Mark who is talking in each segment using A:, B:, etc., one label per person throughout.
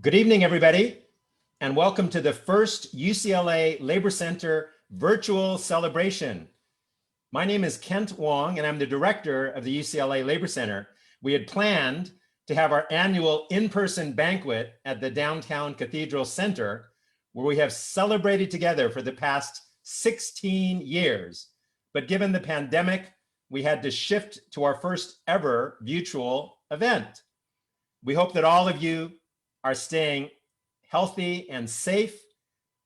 A: Good evening, everybody, and welcome to the first UCLA Labor Center virtual celebration. My name is Kent Wong, and I'm the director of the UCLA Labor Center. We had planned to have our annual in-person banquet at the downtown Cathedral Center, where we have celebrated together for the past 16 years. But given the pandemic, we had to shift to our first ever virtual event. We hope that all of you are staying healthy and safe,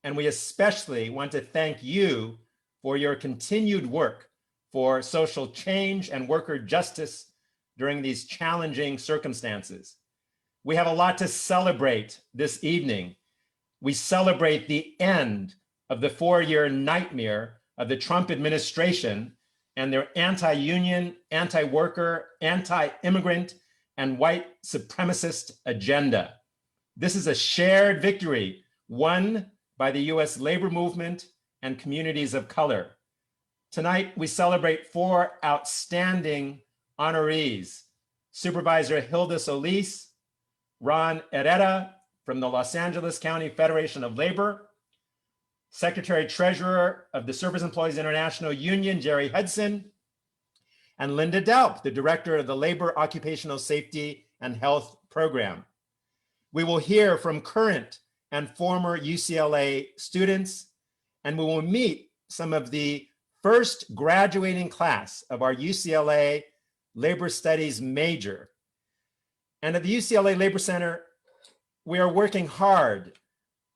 A: and we especially want to thank you for your continued work for social change and worker justice during these challenging circumstances. We have a lot to celebrate this evening. We celebrate the end of the 4-year nightmare of the Trump administration and their anti-union, anti-worker, anti-immigrant, and white supremacist agenda. This is a shared victory won by the US labor movement and communities of color. Tonight, we celebrate 4 outstanding honorees: Supervisor Hilda Solis, Ron Herrera from the Los Angeles County Federation of Labor, Secretary Treasurer of the Service Employees International Union, Gerry Hudson, and Linda Delp, the Director of the Labor Occupational Safety and Health Program. We will hear from current and former UCLA students, and we will meet some of the first graduating class of our UCLA Labor Studies major. And at the UCLA Labor Center, we are working hard,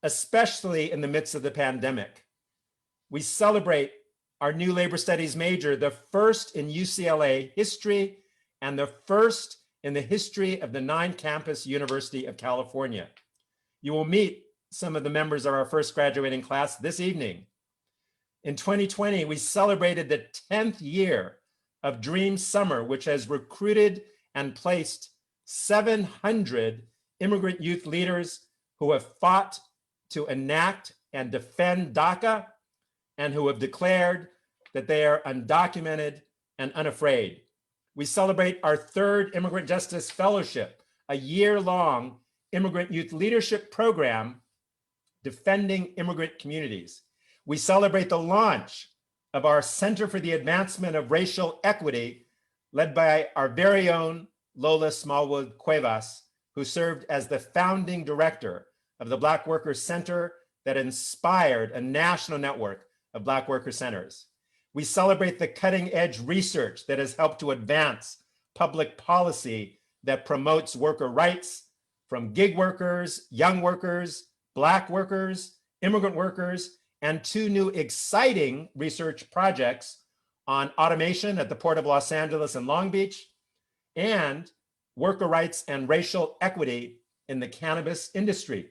A: especially in the midst of the pandemic. We celebrate our new Labor Studies major, the first in UCLA history and the first in the history of the 9-campus University of California. You will meet some of the members of our first graduating class this evening. In 2020, we celebrated the 10th year of Dream Summer, which has recruited and placed 700 immigrant youth leaders who have fought to enact and defend DACA and who have declared that they are undocumented and unafraid. We celebrate our 3rd Immigrant Justice Fellowship, a year-long immigrant youth leadership program defending immigrant communities. We celebrate the launch of our Center for the Advancement of Racial Equity, led by our very own Lola Smallwood Cuevas, who served as the founding director of the Black Worker Center that inspired a national network of Black Worker Centers. We celebrate the cutting-edge research that has helped to advance public policy that promotes worker rights from gig workers, young workers, Black workers, immigrant workers, and 2 new exciting research projects on automation at the Port of Los Angeles and Long Beach, and worker rights and racial equity in the cannabis industry.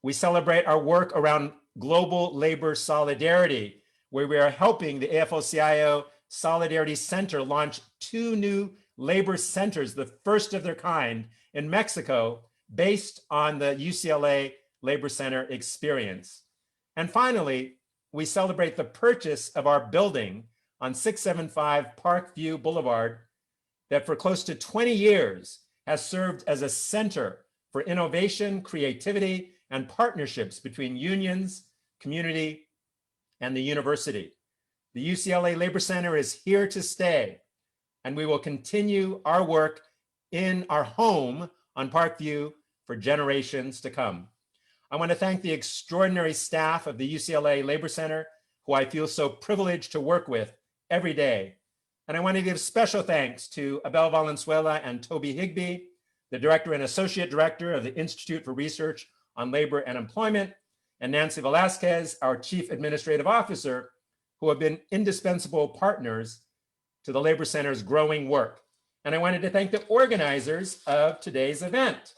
A: We celebrate our work around global labor solidarity, where we are helping the AFL-CIO Solidarity Center launch 2 new labor centers, the first of their kind in Mexico, based on the UCLA Labor Center experience. And finally, we celebrate the purchase of our building on 675 Parkview Boulevard that for close to 20 years has served as a center for innovation, creativity, and partnerships between unions, community, and the university. The UCLA Labor Center is here to stay, and we will continue our work in our home on Parkview for generations to come. I want to thank the extraordinary staff of the UCLA Labor Center, who I feel so privileged to work with every day. And I want to give special thanks to Abel Valenzuela and Toby Higbee, the director and associate director of the Institute for Research on Labor and Employment, and Nancy Velasquez, our chief administrative officer, who have been indispensable partners to the Labor Center's growing work. And I wanted to thank the organizers of today's event.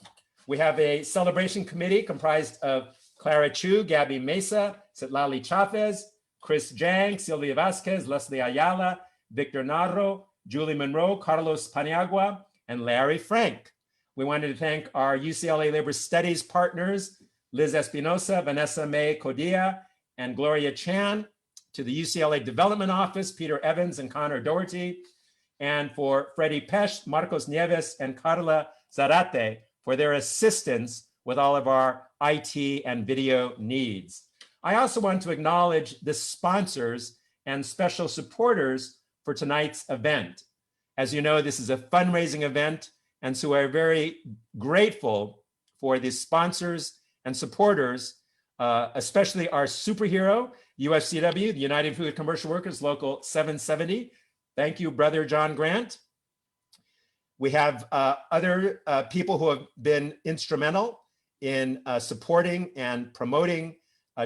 A: We have a celebration committee comprised of Clara Chu, Gabby Mesa, Citlali Chavez, Chris Jang, Sylvia Vasquez, Leslie Ayala, Victor Narro, Julie Monroe, Carlos Paniagua, and Larry Frank. We wanted to thank our UCLA Labor Studies partners, Liz Espinosa, Vanessa May Codilla, and Gloria Chan, to the UCLA Development Office, Peter Evans and Connor Doherty, and for Freddie Pesch, Marcos Nieves, and Carla Zarate for their assistance with all of our IT and video needs. I also want to acknowledge the sponsors and special supporters for tonight's event. As you know, this is a fundraising event, and so we're very grateful for the sponsors and supporters, especially our superhero, UFCW, the United Food Commercial Workers, Local 770. Thank you, Brother John Grant. We have other people who have been instrumental in supporting and promoting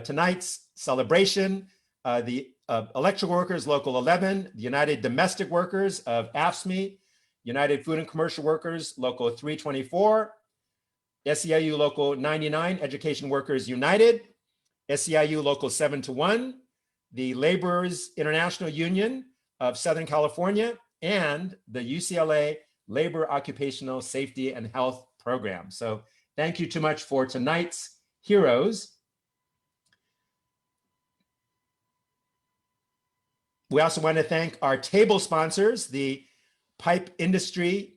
A: tonight's celebration. The Electrical Workers, Local 11, the United Domestic Workers of AFSCME, United Food and Commercial Workers, Local 324, SEIU Local 99, Education Workers United, SEIU Local 721, the Laborers International Union of Southern California, and the UCLA Labor Occupational Safety and Health Program. So thank you too much for tonight's heroes. We also want to thank our table sponsors, the Pipe Industry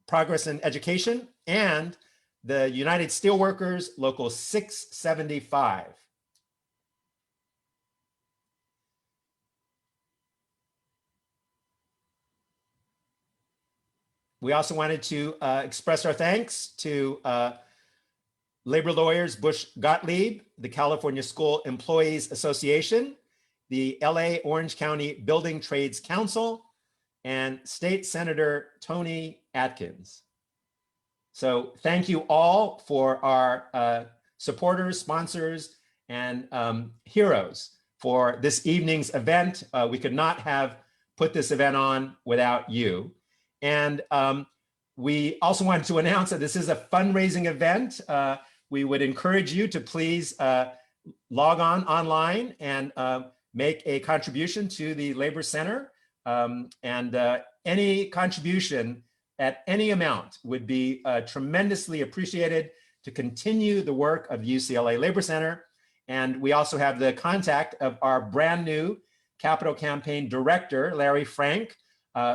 A: Progress and Education, and the United Steelworkers, Local 675. We also wanted to express our thanks to labor lawyers Bush Gottlieb, the California School Employees Association, the LA Orange County Building Trades Council, and State Senator Tony Atkins. So thank you all for our supporters, sponsors, and heroes for this evening's event. We could not have put this event on without you. And we also wanted to announce that this is a fundraising event. We would encourage you to please log on online and make a contribution to the Labor Center. Any contribution at any amount would be tremendously appreciated to continue the work of the UCLA Labor Center. And we also have the contact of our brand new Capital Campaign Director, Larry Frank,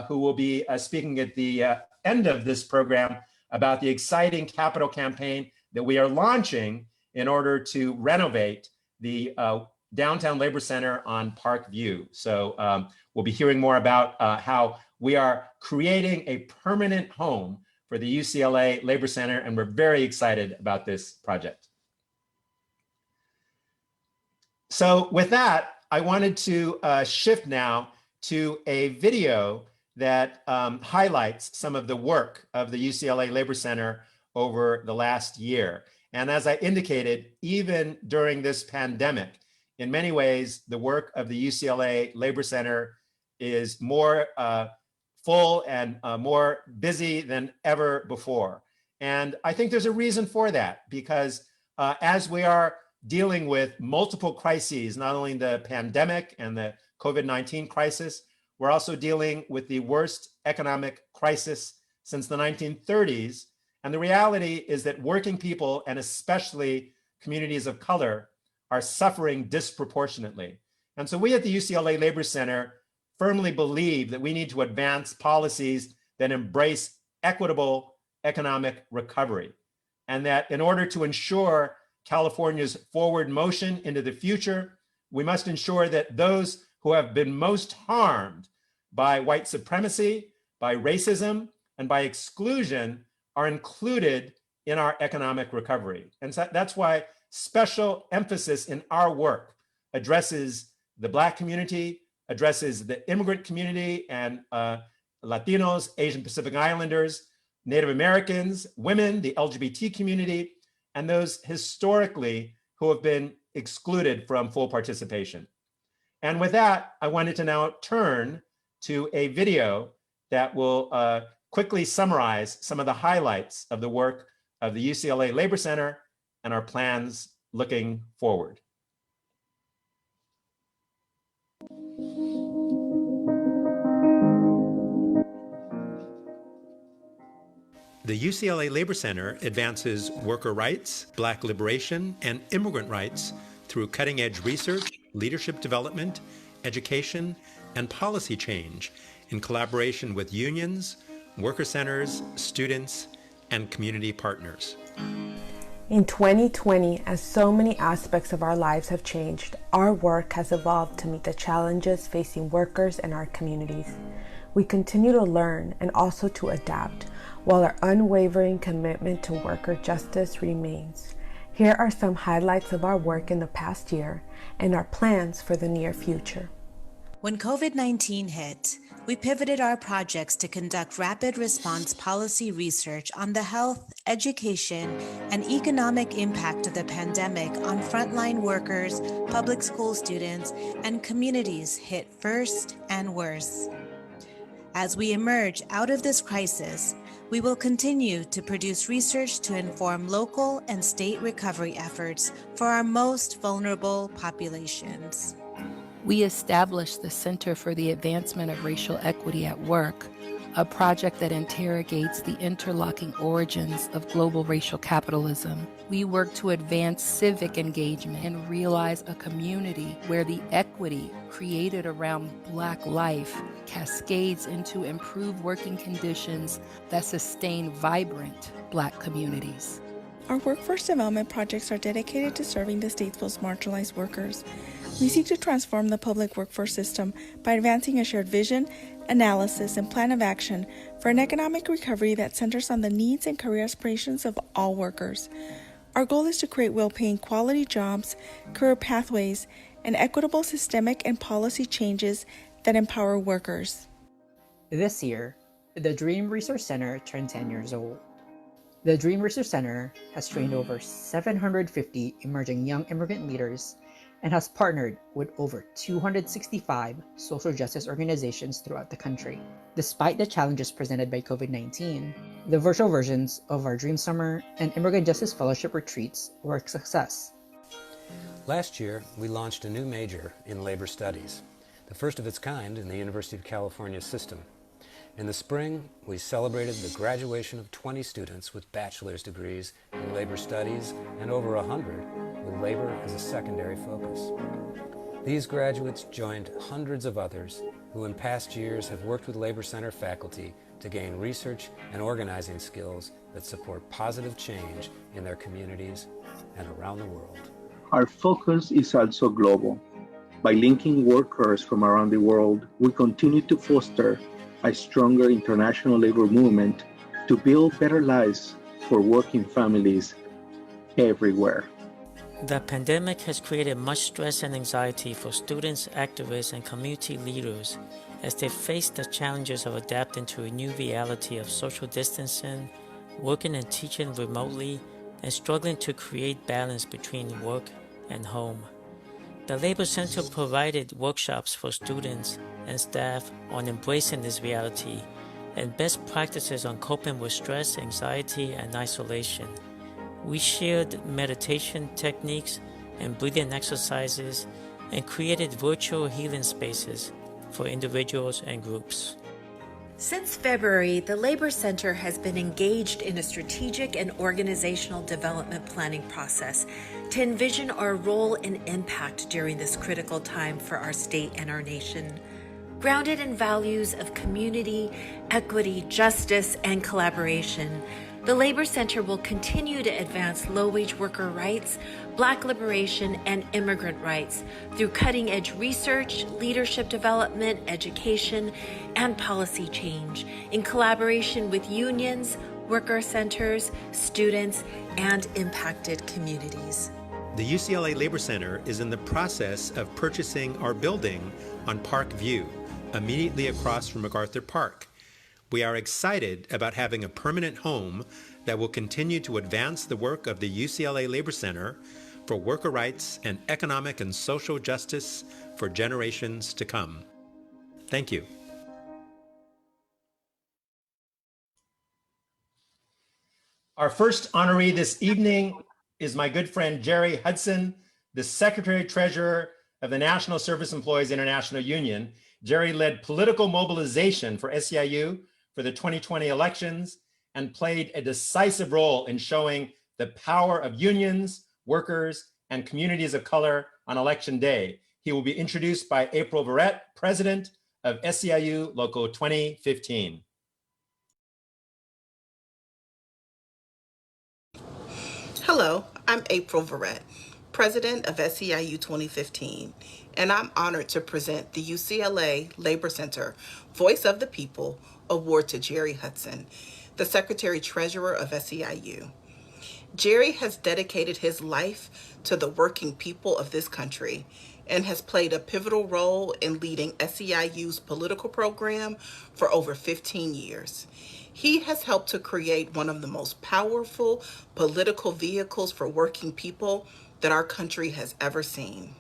A: who will be speaking at the end of this program about the exciting capital campaign that we are launching in order to renovate the Downtown Labor Center on Park View. So we'll be hearing more about how we are creating a permanent home for the UCLA Labor Center, and we're very excited about this project. So with that, I wanted to shift now to a video that highlights some of the work of the UCLA Labor Center over the last year. And as I indicated, even during this pandemic, in many ways, the work of the UCLA Labor Center is more full and more busy than ever before. And I think there's a reason for that, because as we are dealing with multiple crises, not only the pandemic and the COVID-19 crisis, we're also dealing with the worst economic crisis since the 1930s. And the reality is that working people, and especially communities of color, are suffering disproportionately. And so we at the UCLA Labor Center firmly believe that we need to advance policies that embrace equitable economic recovery. And that in order to ensure California's forward motion into the future, we must ensure that those who have been most harmed by white supremacy, by racism, and by exclusion are included in our economic recovery. And so that's why special emphasis in our work addresses the Black community, addresses the immigrant community and Latinos, Asian Pacific Islanders, Native Americans, women, the LGBT community, and those historically who have been excluded from full participation. And with that, I wanted to now turn to a video that will quickly summarize some of the highlights of the work of the UCLA Labor Center and our plans looking forward. The UCLA Labor Center advances worker rights, Black liberation, and immigrant rights through cutting-edge research, leadership development, education, and policy change in collaboration with unions, worker centers, students,
B: and community partners.
C: In 2020, as so many aspects of our lives have changed, our work has evolved to meet the challenges facing workers in our communities. We continue to learn and also to adapt, while our unwavering commitment to worker justice remains. Here are some highlights of our work in the past year and our plans for the near future.
D: When COVID-19 hit, we pivoted our projects to conduct rapid response policy research on the health, education, and economic impact of the pandemic on frontline workers, public school students, and communities hit first and worst. As we emerge out of this crisis, we will continue to produce research to inform local and state recovery efforts for our most vulnerable populations.
E: We established the Center for the Advancement of Racial Equity at Work, a project that interrogates the interlocking origins of global racial capitalism. We work to advance civic engagement and realize a community where the equity created around Black life cascades into improved working conditions that sustain vibrant Black communities.
F: Our workforce development projects are dedicated to serving the state's most marginalized workers. We seek to transform the public workforce system by advancing a shared vision, analysis, and plan of action for an economic recovery that centers on the needs and career aspirations of all workers. Our goal is to create well-paying quality jobs, career pathways, and equitable systemic and policy changes that empower workers.
G: This year, the Dream Resource Center turned 10 years old. The Dream Resource Center has trained over 750 emerging young immigrant leaders and has partnered with over 265 social justice organizations throughout the country. Despite the challenges presented by COVID-19, the virtual versions of our Dream Summer and Immigrant Justice Fellowship retreats were a success.
H: Last year, we launched a new major in labor studies, the first of its kind in the University of California system. In the spring, we celebrated the graduation of 20 students with bachelor's degrees in labor studies and over 100 with labor as a secondary focus. These graduates joined hundreds of others who in past years have worked with Labor Center faculty to gain research and organizing skills that support positive change in their communities and around the world.
I: Our focus is also global. By linking workers from around the world, we continue to foster a stronger international labor movement to build better lives for working families everywhere.
J: The pandemic has created much stress and anxiety for students, activists, and community leaders as they face the challenges of adapting to a new reality of social distancing, working and teaching remotely, and struggling to create balance between work and home. The Labor Center provided workshops for students and staff on embracing this reality and best practices on coping with stress, anxiety, and isolation. We shared meditation techniques and breathing exercises and created virtual healing spaces for individuals and groups.
D: Since February, the Labor Center has been engaged in a strategic and organizational development planning process to envision our role and impact during this critical time for our state and our nation. Grounded in values of community, equity, justice, and collaboration, the Labor Center will continue to advance low-wage worker rights, Black liberation, and immigrant rights through cutting-edge research, leadership development, education, and policy change in collaboration with unions, worker centers, students, and impacted communities.
B: The UCLA Labor Center is in the process of purchasing our building on Park View, immediately across from MacArthur Park. We are excited about having a permanent home that will continue to advance the work of the UCLA Labor Center for worker rights and economic and social justice for generations to come. Thank you.
A: Our first honoree this evening is my good friend Gerry Hudson, the Secretary-Treasurer of the National Service Employees International Union. Gerry led political mobilization for SEIU for the 2020 elections and played a decisive role in showing the power of unions, workers, and communities of color on election day. He will be introduced by April Verrett, President of SEIU Local 2015.
K: Hello, I'm April Verrett, President of SEIU 2015, and I'm honored to present the UCLA Labor Center Voice of the People Award to Gerry Hudson, the Secretary Treasurer of SEIU. Gerry has dedicated his life to the working people of this country and has played a pivotal role in leading SEIU's political program for over 15 years. He has helped to create one of the most powerful political vehicles for working people that our country has ever seen.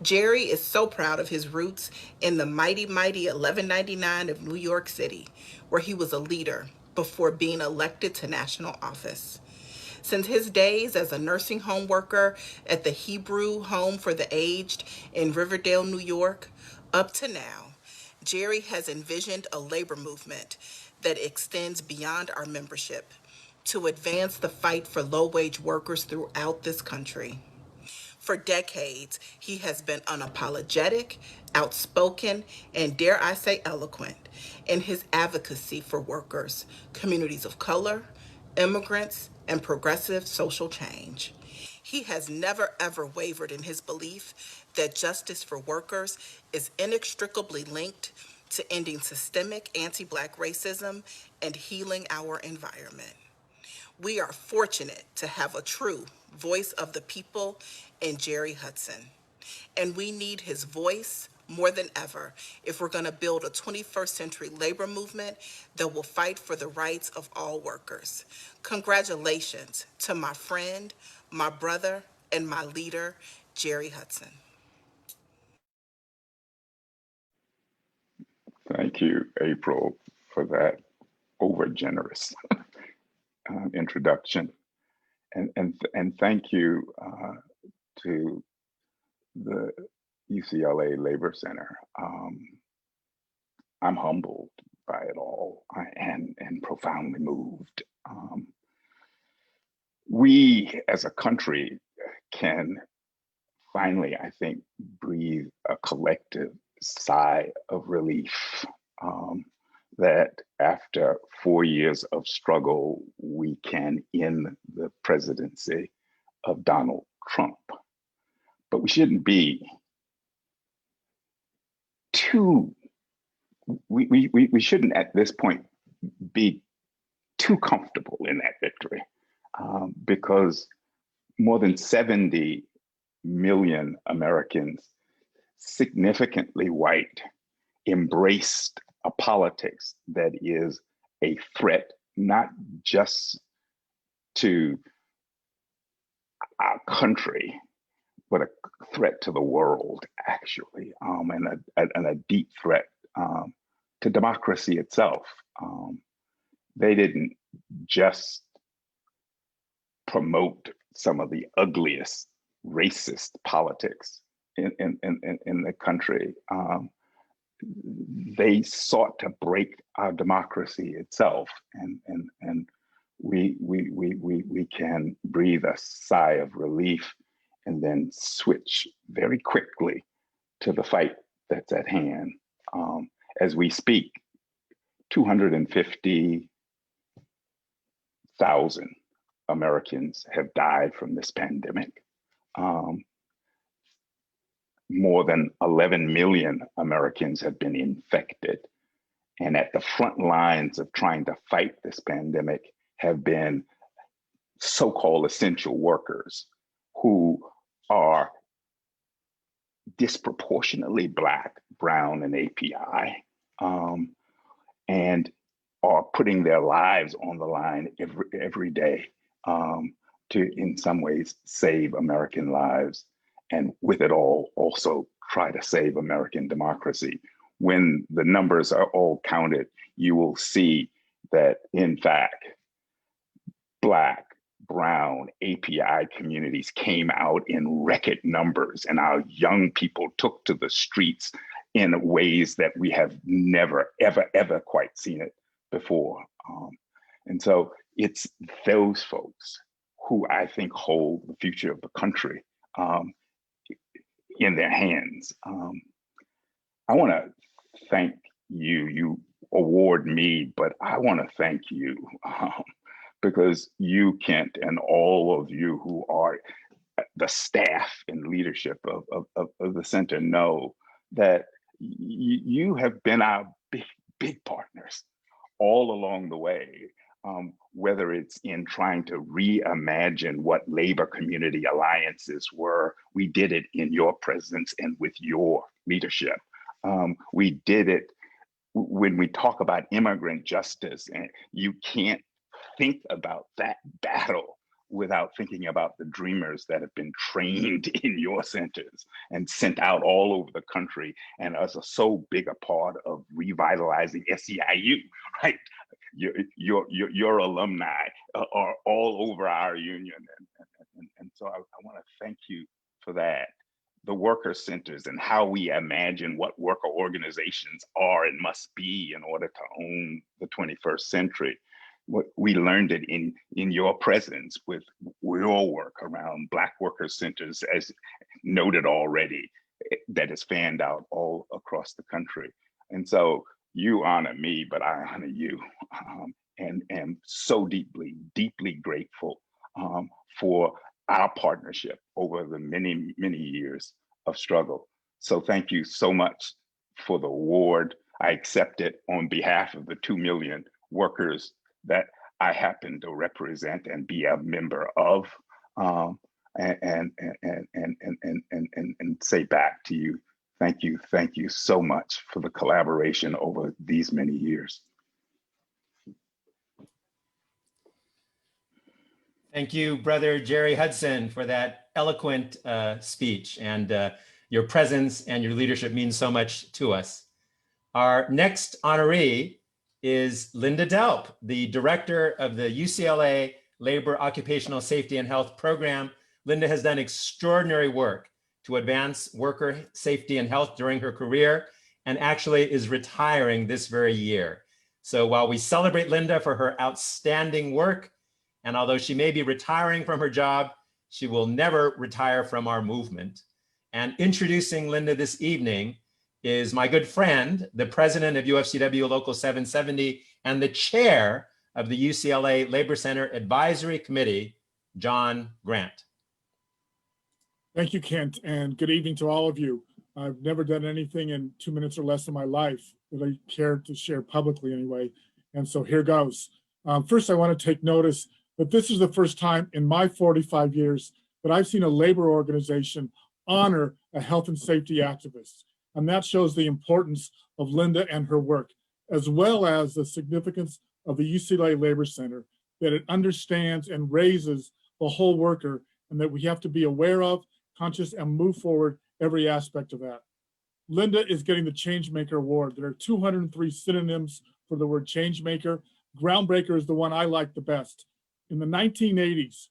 K: Gerry is so proud of his roots in the mighty 1199 of New York City, where he was a leader before being elected to national office. Since his days as a nursing home worker at the Hebrew Home for the Aged in Riverdale, New York, up to now, Gerry has envisioned a labor movement that extends beyond our membership to advance the fight for low-wage workers throughout this country. For decades, he has been unapologetic, outspoken, and dare I say eloquent in his advocacy for workers, communities of color, immigrants, and progressive social change. He has never ever wavered in his belief that justice for workers is inextricably linked to ending systemic anti-Black racism and healing our environment. We are fortunate to have a true voice of the people in Gerry Hudson, and we need his voice more than ever if we're going to build a 21st century labor movement that will fight for the rights of all workers. Congratulations to my friend, my brother, and my leader, Gerry Hudson.
L: Thank you, April, for that over generous introduction. And thank you to the UCLA Labor Center. I'm humbled by it all and profoundly moved. We as a country can finally, I think, breathe a collective sigh of relief that after 4 years of struggle, we can end the presidency of Donald Trump. But we shouldn't be we shouldn't at this point be too comfortable in that victory because more than 70 million Americans, significantly white, embraced a politics that is a threat not just to our country, but a threat to the world, actually, and a deep threat to democracy itself. They didn't just promote some of the ugliest racist politics in the country. They sought to break our democracy itself, and we can breathe a sigh of relief and then switch very quickly to the fight that's at hand. As we speak, 250,000 Americans have died from this pandemic. More than 11 million Americans have been infected. And at the front lines of trying to fight this pandemic have been so-called essential workers who are disproportionately Black, brown, and API, and are putting their lives on the line every day to, in some ways, save American lives, and with it all, also try to save American democracy. When the numbers are all counted, you will see that, in fact, Black, brown, API communities came out in record numbers, and our young people took to the streets in ways that we have never, ever quite seen it before. And so it's those folks who I think hold the future of the country in their hands. I want to thank you. You award me, but I want to thank you because you, Kent, and all of you who are the staff and leadership of the center know that you have been our big partners all along the way, whether it's in trying to reimagine what labor community alliances were. We did it in your presence and with your leadership. We did it when we talk about immigrant justice, and you can't think about that battle without thinking about the dreamers that have been trained in your centers and sent out all over the country and are so big a part of revitalizing SEIU, right? Your alumni are all over our union. And so I want to thank you for that. The worker centers and how we imagine what worker organizations are and must be in order to own the 21st century. We learned it in your presence with your work around Black worker centers, as noted already, that is fanned out all across the country. And so you honor me, but I honor you, and am so deeply grateful for our partnership over the many years of struggle. So thank you so much for the award. I accept it on behalf of the 2 million workers that I happen to represent and be a member of, and say back to you, thank you so much for the collaboration over these many years.
A: Thank you, Brother Gerry Hudson, for that eloquent speech, and your presence and your leadership means so much to us. Our next honoree is Linda Delp, the director of the UCLA Labor Occupational Safety and Health Program. Linda has done extraordinary work to advance worker safety and health during her career, and actually is retiring this very year. So while we celebrate Linda for her outstanding work, and although she may be retiring from her job, she will never retire from our movement. And introducing Linda this evening is my good friend, the president of UFCW Local 770 and the chair of the UCLA Labor Center Advisory Committee, John Grant.
M: Thank you, Kent, and good evening to all of you. I've never done anything in 2 minutes or less in my life that I care to share publicly anyway, and so here goes. First, I want to take notice that this is the first time in my 45 years that I've seen a labor organization honor a health and safety activist. And that shows the importance of Linda and her work, as well as the significance of the UCLA Labor Center, that it understands and raises the whole worker, and that we have to be aware of, conscious, and move forward every aspect of that. Linda is getting the Changemaker Award. There are 203 synonyms for the word changemaker. Groundbreaker is the one I like the best. In the 1980s,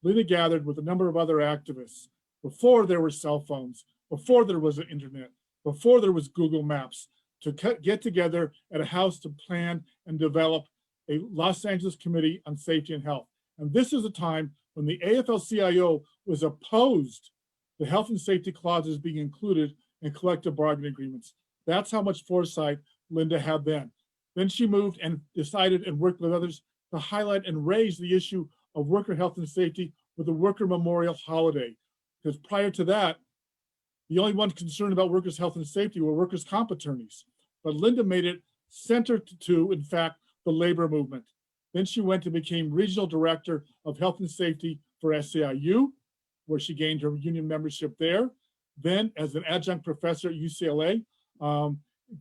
M: Linda gathered with a number of other activists before there were cell phones, before there was an internet, before there was Google Maps, to get together at a house to plan and develop a Los Angeles Committee on Safety and Health. And this is a time when the AFL-CIO was opposed to health and safety clauses being included in collective bargaining agreements. That's how much foresight Linda had then. Then she moved and decided and worked with others to highlight and raise the issue of worker health and safety with a worker memorial holiday. Because prior to that, the only ones concerned about workers' health and safety were workers' comp attorneys. But Linda made it center to, in fact, the labor movement. Then she went and became regional director of health and safety for SEIU, where she gained her union membership there. Then, as an adjunct professor at UCLA,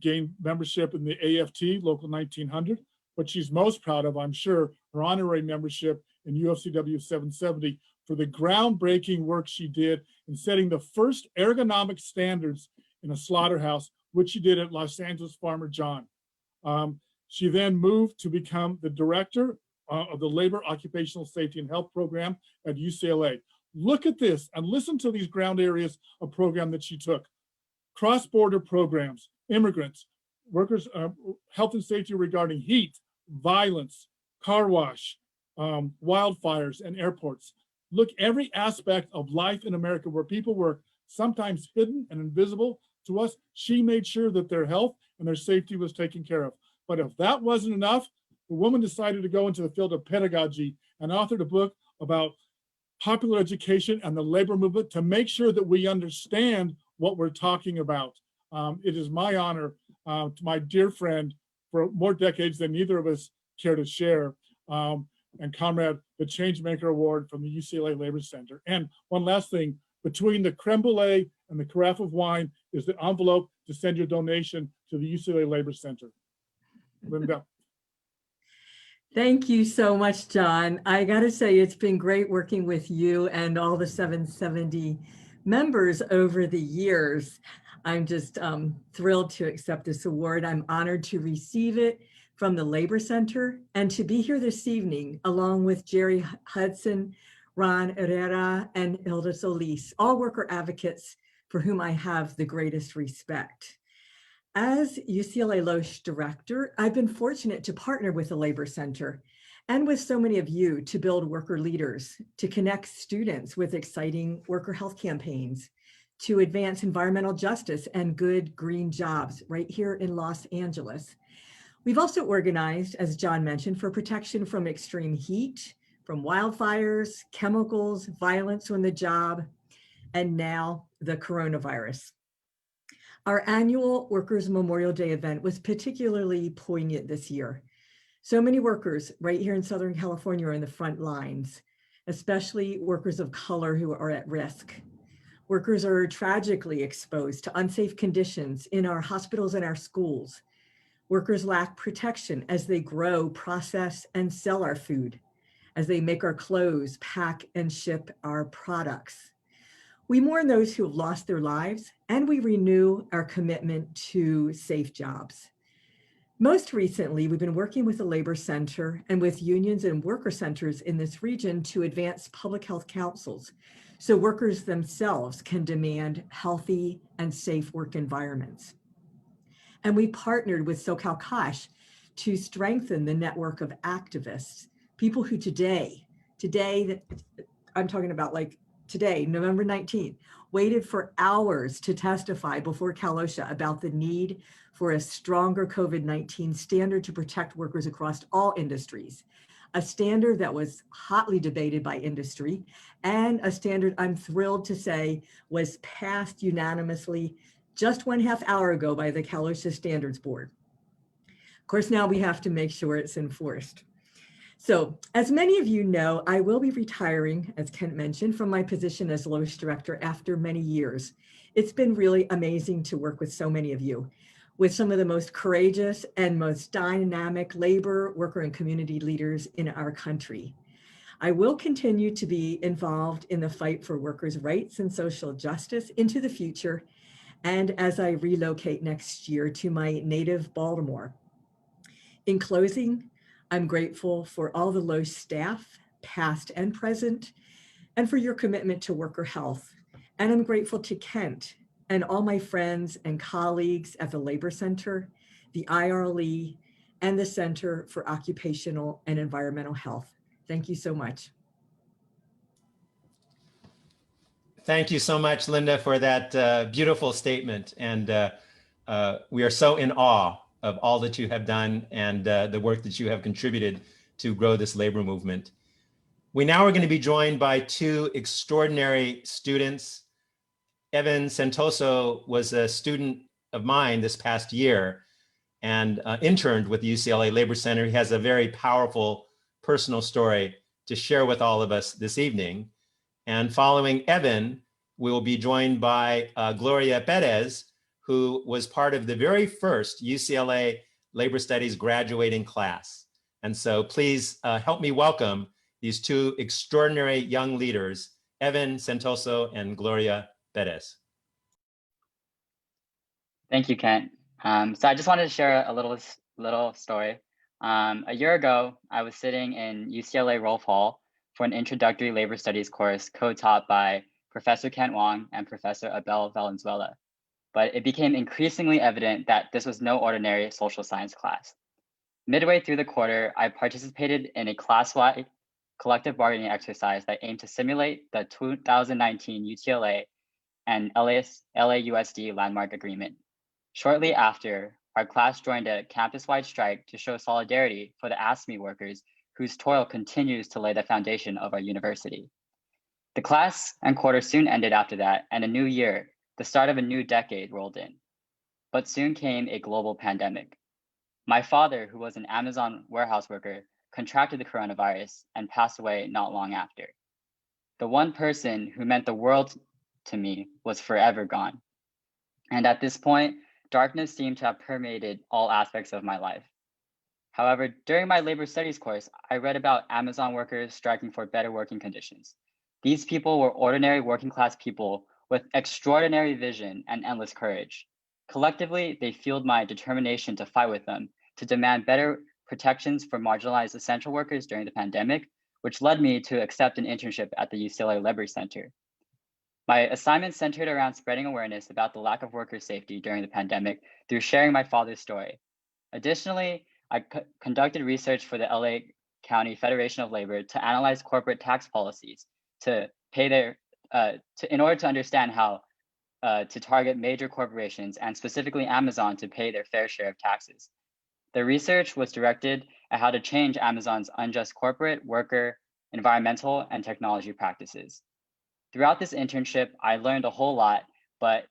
M: gained membership in the AFT, Local 1900. What she's most proud of, I'm sure, her honorary membership in UFCW 770 for the groundbreaking work she did in setting the first ergonomic standards in a slaughterhouse, which she did at Los Angeles Farmer John. She then moved to become the director of the Labor Occupational Safety and Health Program at UCLA. Look at this and listen to these ground areas of program that she took. Cross-border programs, immigrants, workers, health and safety regarding heat, violence, car wash, wildfires, and airports. Look, every aspect of life in America where people were sometimes hidden and invisible to us, she made sure that their health and their safety was taken care of. But if that wasn't enough, the woman decided to go into the field of pedagogy and authored a book about popular education and the labor movement to make sure that we understand what we're talking about. It is my honor to my dear friend for more decades than either of us care to share, and comrade, the Changemaker Award from the UCLA Labor Center. And one last thing, between the creme brulee and the carafe of wine is the envelope to send your donation to the UCLA Labor Center. Linda.
N: Thank you so much, John. I got to say, it's been great working with you and all the 770 members over the years. I'm just thrilled to accept this award. I'm honored to receive it from the Labor Center and to be here this evening along with Gerry Hudson, Ron Herrera, and Hilda Solis, all worker advocates for whom I have the greatest respect. As UCLA LOSH director, I've been fortunate to partner with the Labor Center and with so many of you to build worker leaders, to connect students with exciting worker health campaigns, to advance environmental justice and good green jobs right here in Los Angeles. We've also organized, as John mentioned, for protection from extreme heat, from wildfires, chemicals, violence on the job, and now the coronavirus. Our annual Workers' Memorial Day event was particularly poignant this year. So many workers right here in Southern California are in the front lines, especially workers of color who are at risk. Workers are tragically exposed to unsafe conditions in our hospitals and our schools. Workers lack protection as they grow, process, and sell our food, as they make our clothes, pack, and ship our products. We mourn those who have lost their lives, and we renew our commitment to safe jobs. Most recently, we've been working with the Labor Center and with unions and worker centers in this region to advance public health councils so workers themselves can demand healthy and safe work environments. And we partnered with SoCal Kosh to strengthen the network of activists, people who today, I'm talking about like today, November 19th, waited for hours to testify before Cal OSHA about the need for a stronger COVID-19 standard to protect workers across all industries, a standard that was hotly debated by industry, and a standard I'm thrilled to say was passed unanimously just 1/2 hour ago by the Cal OSHA Standards Board. Of course, now we have to make sure it's enforced. So, as many of you know, I will be retiring, as Kent mentioned, from my position as LOSH director after many years. It's been really amazing to work with so many of you, with some of the most courageous and most dynamic labor, worker, and community leaders in our country. I will continue to be involved in the fight for workers' rights and social justice into the future, and as I relocate next year to my native Baltimore. In closing, I'm grateful for all the LOSH staff, past and present, and for your commitment to worker health. And I'm grateful to Kent and all my friends and colleagues at the Labor Center, the IRLE, and the Center for Occupational and Environmental Health. Thank you so much.
A: Thank you so much, Linda, for that beautiful statement. And we are so in awe of all that you have done and the work that you have contributed to grow this labor movement. We now are going to be joined by two extraordinary students. Evan Santoso was a student of mine this past year and interned with the UCLA Labor Center. He has a very powerful personal story to share with all of us this evening. And following Evan, we will be joined by Gloria Perez, who was part of the very first UCLA Labor Studies graduating class. And so please help me welcome these two extraordinary young leaders, Evan Santoso and Gloria Perez.
O: Thank you, Kent. So I just wanted to share a little story. A year ago, I was sitting in UCLA Rolf Hall for an introductory labor studies course co-taught by Professor Kent Wong and Professor Abel Valenzuela. But it became increasingly evident that this was no ordinary social science class. Midway through the quarter, I participated in a class-wide collective bargaining exercise that aimed to simulate the 2019 UCLA and LAUSD landmark agreement. Shortly after, our class joined a campus-wide strike to show solidarity for the ASME workers whose toil continues to lay the foundation of our university. The class and quarter soon ended after that, and a new year, the start of a new decade, rolled in. But soon came a global pandemic. My father, who was an Amazon warehouse worker, contracted the coronavirus and passed away not long after. The one person who meant the world to me was forever gone. And at this point, darkness seemed to have permeated all aspects of my life. However, during my labor studies course, I read about Amazon workers striking for better working conditions. These people were ordinary working class people with extraordinary vision and endless courage. Collectively, they fueled my determination to fight with them, to demand better protections for marginalized essential workers during the pandemic, which led me to accept an internship at the UCLA Labor Center. My assignment centered around spreading awareness about the lack of worker safety during the pandemic through sharing my father's story. Additionally, I conducted research for the LA County Federation of Labor to analyze corporate tax policies to pay their, in order to understand how to target major corporations and specifically Amazon to pay their fair share of taxes. The research was directed at how to change Amazon's unjust corporate, worker, environmental, and technology practices. Throughout this internship, I learned a whole lot, but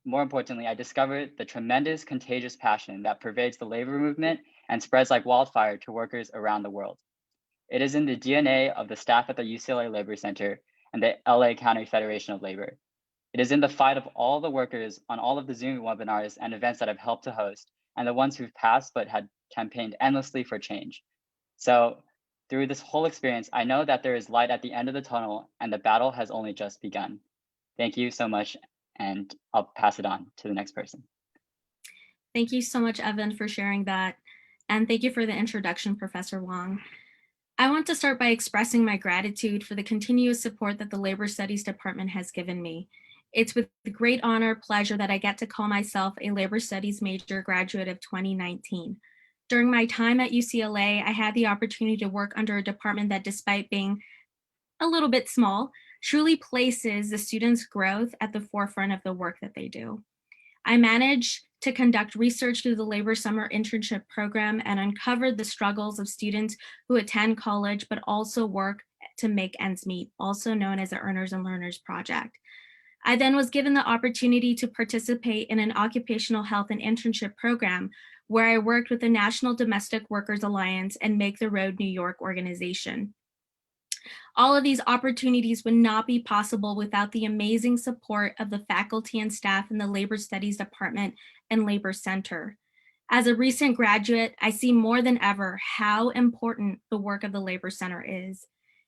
O: more importantly, I discovered the tremendous contagious passion that pervades the labor movement and spreads like wildfire to workers around the world. It is in the DNA of the staff at the UCLA Labor Center and the LA County Federation of Labor. It is in the fight of all the workers on all of the Zoom webinars and events that I've helped to host, and the ones who've passed but had campaigned endlessly for change. So through this whole experience, I know that there is light at the end of the tunnel and the battle has only just begun. Thank you so much, and I'll pass it on to the next person.
P: Thank you so much, Evan, for sharing that. And thank you for the introduction, Professor Wong. I want to start by expressing my gratitude for the continuous support that the Labor Studies Department has given me. It's with great honor, pleasure that I get to call myself a Labor Studies major graduate of 2019. During my time at UCLA, I had the opportunity to work under a department that, despite being a little bit small, truly places the students' growth at the forefront of the work that they do. I managed to conduct research through the Labor Summer Internship Program and uncovered the struggles of students who attend college but also work to make ends meet, also known as the Earners and Learners Project. I then was given the opportunity to participate in an occupational health and internship program where I worked with the National Domestic Workers Alliance and Make the Road New York organization. All of these opportunities would not be possible without the amazing support of the faculty and staff in the Labor Studies Department and Labor Center. As a recent graduate, I see more than ever how important the work of the Labor Center is.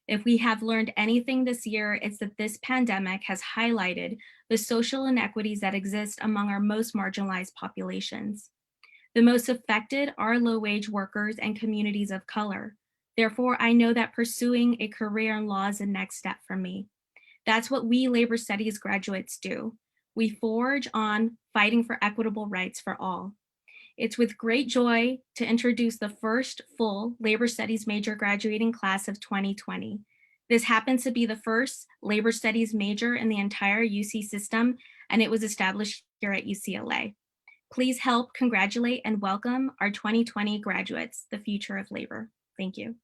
P: If we have learned anything this year, it's that this pandemic has highlighted the social inequities that exist among our most marginalized populations. The most affected are low-wage workers and communities of color. Therefore, I know that pursuing a career in law is the next step for me. That's what we Labor Studies graduates do. We forge on fighting for equitable rights for all. It's with great joy to introduce the first full Labor Studies major graduating class of 2020. This happens to be the first Labor Studies major in the entire UC system, and it was established here at UCLA. Please help congratulate and welcome our 2020 graduates, the future of labor. Thank you.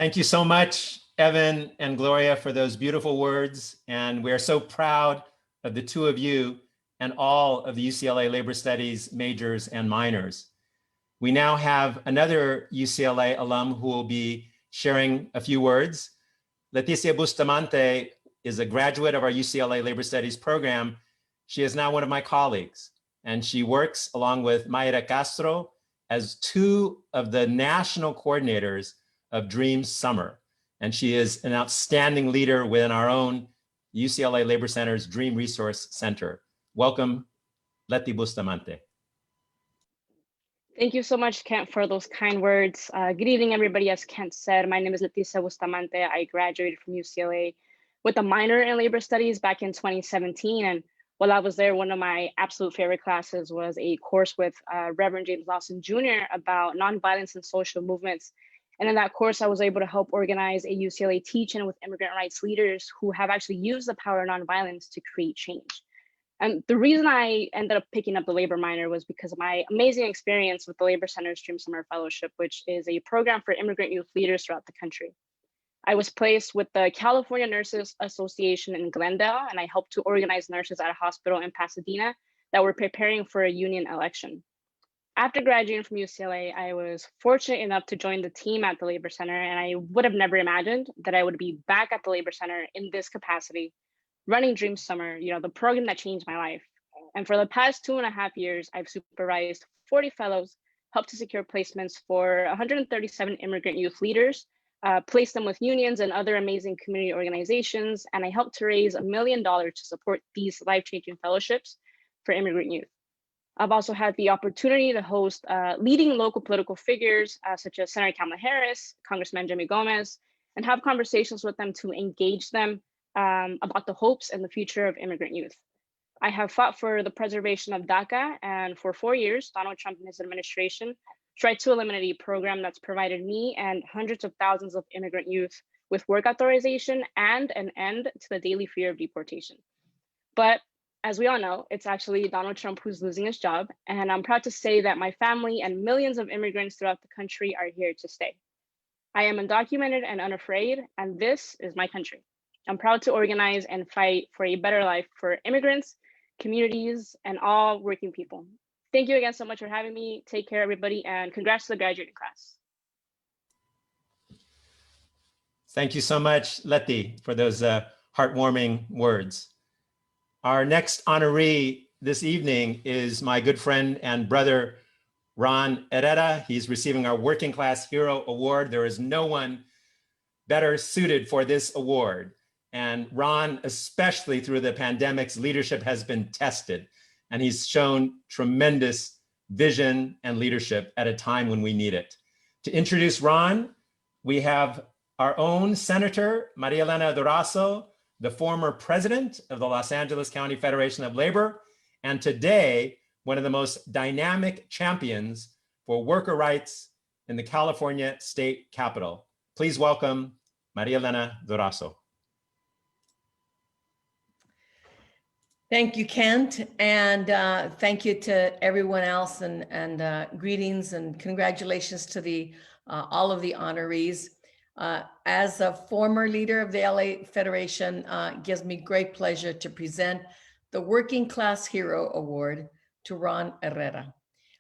A: Thank you so much, Evan and Gloria, for those beautiful words. And we are so proud of the two of you and all of the UCLA Labor Studies majors and minors. We now have another UCLA alum who will be sharing a few words. Leticia Bustamante is a graduate of our UCLA Labor Studies program. She is now one of my colleagues, and she works along with Mayra Castro as two of the national coordinators of Dream Summer. And she is an outstanding leader within our own UCLA Labor Center's Dream Resource Center. Welcome, Leti Bustamante.
Q: Thank you so much, Kent, for those kind words. Good evening, everybody. As Kent said, my name is Leticia Bustamante. I graduated from UCLA with a minor in labor studies back in 2017. And while I was there, one of my absolute favorite classes was a course with Reverend James Lawson Jr. about nonviolence and social movements. And in that course, I was able to help organize a UCLA teach-in with immigrant rights leaders who have actually used the power of nonviolence to create change. And the reason I ended up picking up the labor minor was because of my amazing experience with the Labor Center's Dream Summer Fellowship, which is a program for immigrant youth leaders throughout the country. I was placed with the California Nurses Association in Glendale, and I helped to organize nurses at a hospital in Pasadena that were preparing for a union election. After graduating from UCLA, I was fortunate enough to join the team at the Labor Center, and I would have never imagined that I would be back at the Labor Center in this capacity, running Dream Summer, the program that changed my life. And for the past 2.5 years, I've supervised 40 fellows, helped to secure placements for 137 immigrant youth leaders, placed them with unions and other amazing community organizations, and I helped to raise $1 million to support these life-changing fellowships for immigrant youth. I've also had the opportunity to host leading local political figures such as Senator Kamala Harris, Congressman Jimmy Gomez, and have conversations with them to engage them about the hopes and the future of immigrant youth. I have fought for the preservation of DACA, and for 4 years, Donald Trump and his administration tried to eliminate a program that's provided me and hundreds of thousands of immigrant youth with work authorization and an end to the daily fear of deportation. But as we all know, it's actually Donald Trump who's losing his job, and I'm proud to say that my family and millions of immigrants throughout the country are here to stay. I am undocumented and unafraid, and this is my country. I'm proud to organize and fight for a better life for immigrants, communities, and all working people. Thank you again so much for having me. Take care, everybody, and congrats to the graduating class.
A: Thank you so much, Leti, for those heartwarming words. Our next honoree this evening is my good friend and brother, Ron Herrera. He's receiving our Working Class Hero Award. There is no one better suited for this award. And Ron, especially through the pandemic's leadership, has been tested. And he's shown tremendous vision and leadership at a time when we need it. To introduce Ron, we have our own Senator, Maria Elena Durazo, the former president of the Los Angeles County Federation of Labor, and today, one of the most dynamic champions for worker rights in the California State Capitol. Please welcome Maria Elena Durazo.
R: Thank you, Kent, and thank you to everyone else, and greetings and congratulations to all of the honorees. As a former leader of the LA Federation, it gives me great pleasure to present the Working Class Hero Award to Ron Herrera.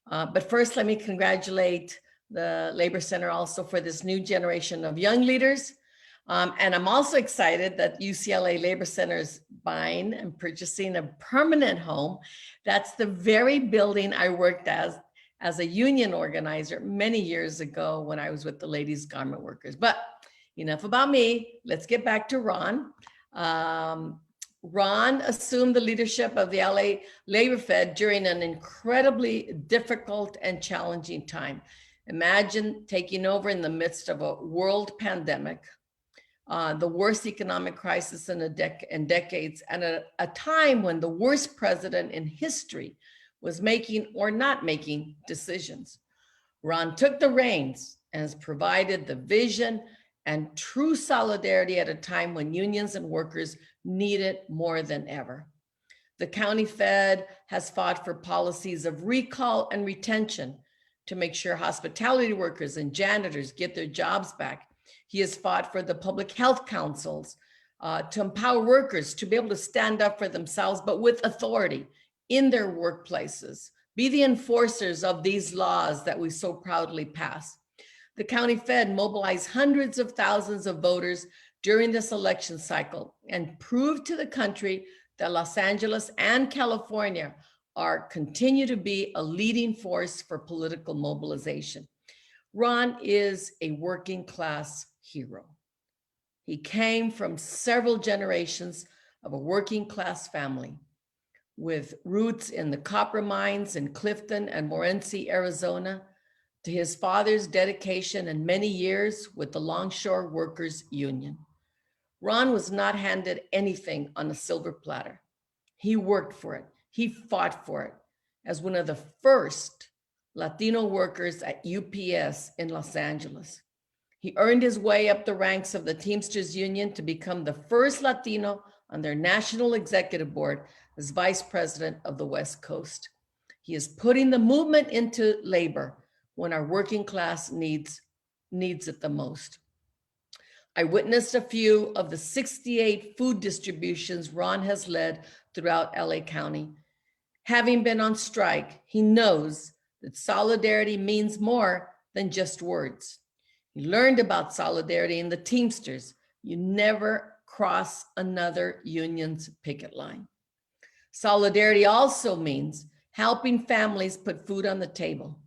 R: But first, let me congratulate the Labor Center also for this new generation of young leaders. And I'm also excited that UCLA Labor Center is buying and purchasing a permanent home. That's the very building I worked as a union organizer many years ago when I was with the Ladies Garment Workers. But enough about me. Let's get back to Ron. Ron assumed the leadership of the LA Labor Fed during an incredibly difficult and challenging time. Imagine taking over in the midst of a world pandemic, the worst economic crisis in decades, and a time when the worst president in history was making or not making decisions. Ron took the reins and has provided the vision and true solidarity at a time when unions and workers need it more than ever. The County Fed has fought for policies of recall and retention to make sure hospitality workers and janitors get their jobs back. He has fought for the public health councils to empower workers to be able to stand up for themselves, but with authority in their workplaces, be the enforcers of these laws that we so proudly pass. The county Fed mobilized hundreds of thousands of voters during this election cycle and proved to the country that Los Angeles and California continue to be a leading force for political mobilization. Ron is a working class hero. He came from several generations of a working class family with roots in the copper mines in Clifton and Morenci, Arizona, to his father's dedication and many years with the Longshore Workers Union. Ron was not handed anything on a silver platter. He worked for it. He fought for it as one of the first Latino workers at UPS in Los Angeles. He earned his way up the ranks of the Teamsters Union to become the first Latino on their national executive board as vice president of the West Coast. He is putting the movement into labor when our working class needs it the most. I witnessed a few of the 68 food distributions Ron has led throughout LA County. Having been on strike, he knows that solidarity means more than just words. He learned about solidarity in the Teamsters. You never cross another union's picket line. Solidarity also means helping families put food on the table.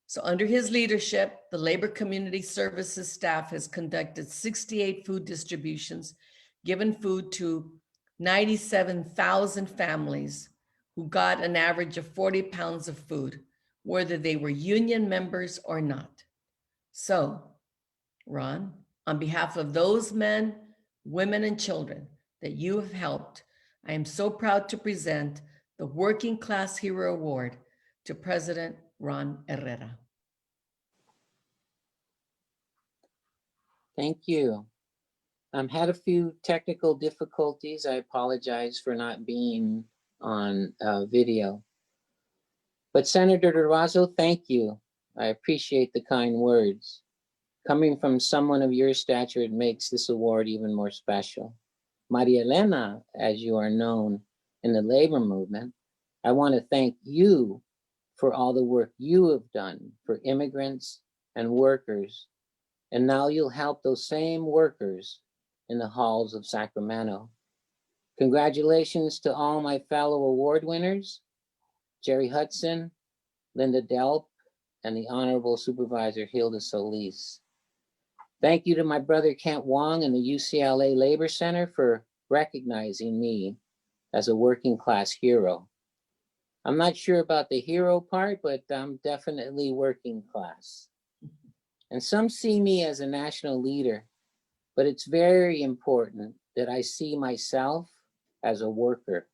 R: So under his leadership, the Labor Community Services staff has conducted 68 food distributions, given food to 97,000 families who got an average of 40 pounds of food, whether they were union members or not. So, Ron, on behalf of those men, women, and children that you have helped, I am so proud to present the Working Class Hero Award to President Ron Herrera.
S: Thank you. Had a few technical difficulties. I apologize for not being on video. But Senator Durazo, thank you. I appreciate the kind words. Coming from someone of your stature, it makes this award even more special. Maria Elena, as you are known in the labor movement, I want to thank you for all the work you have done for immigrants and workers. And now you'll help those same workers in the halls of Sacramento. Congratulations to all my fellow award winners, Gerry Hudson, Linda Delp, and the Honorable Supervisor Hilda Solis. Thank you to my brother Kent Wong and the UCLA Labor Center for recognizing me as a working class hero. I'm not sure about the hero part, but I'm definitely working class. And some see me as a national leader, but it's very important that I see myself as a worker.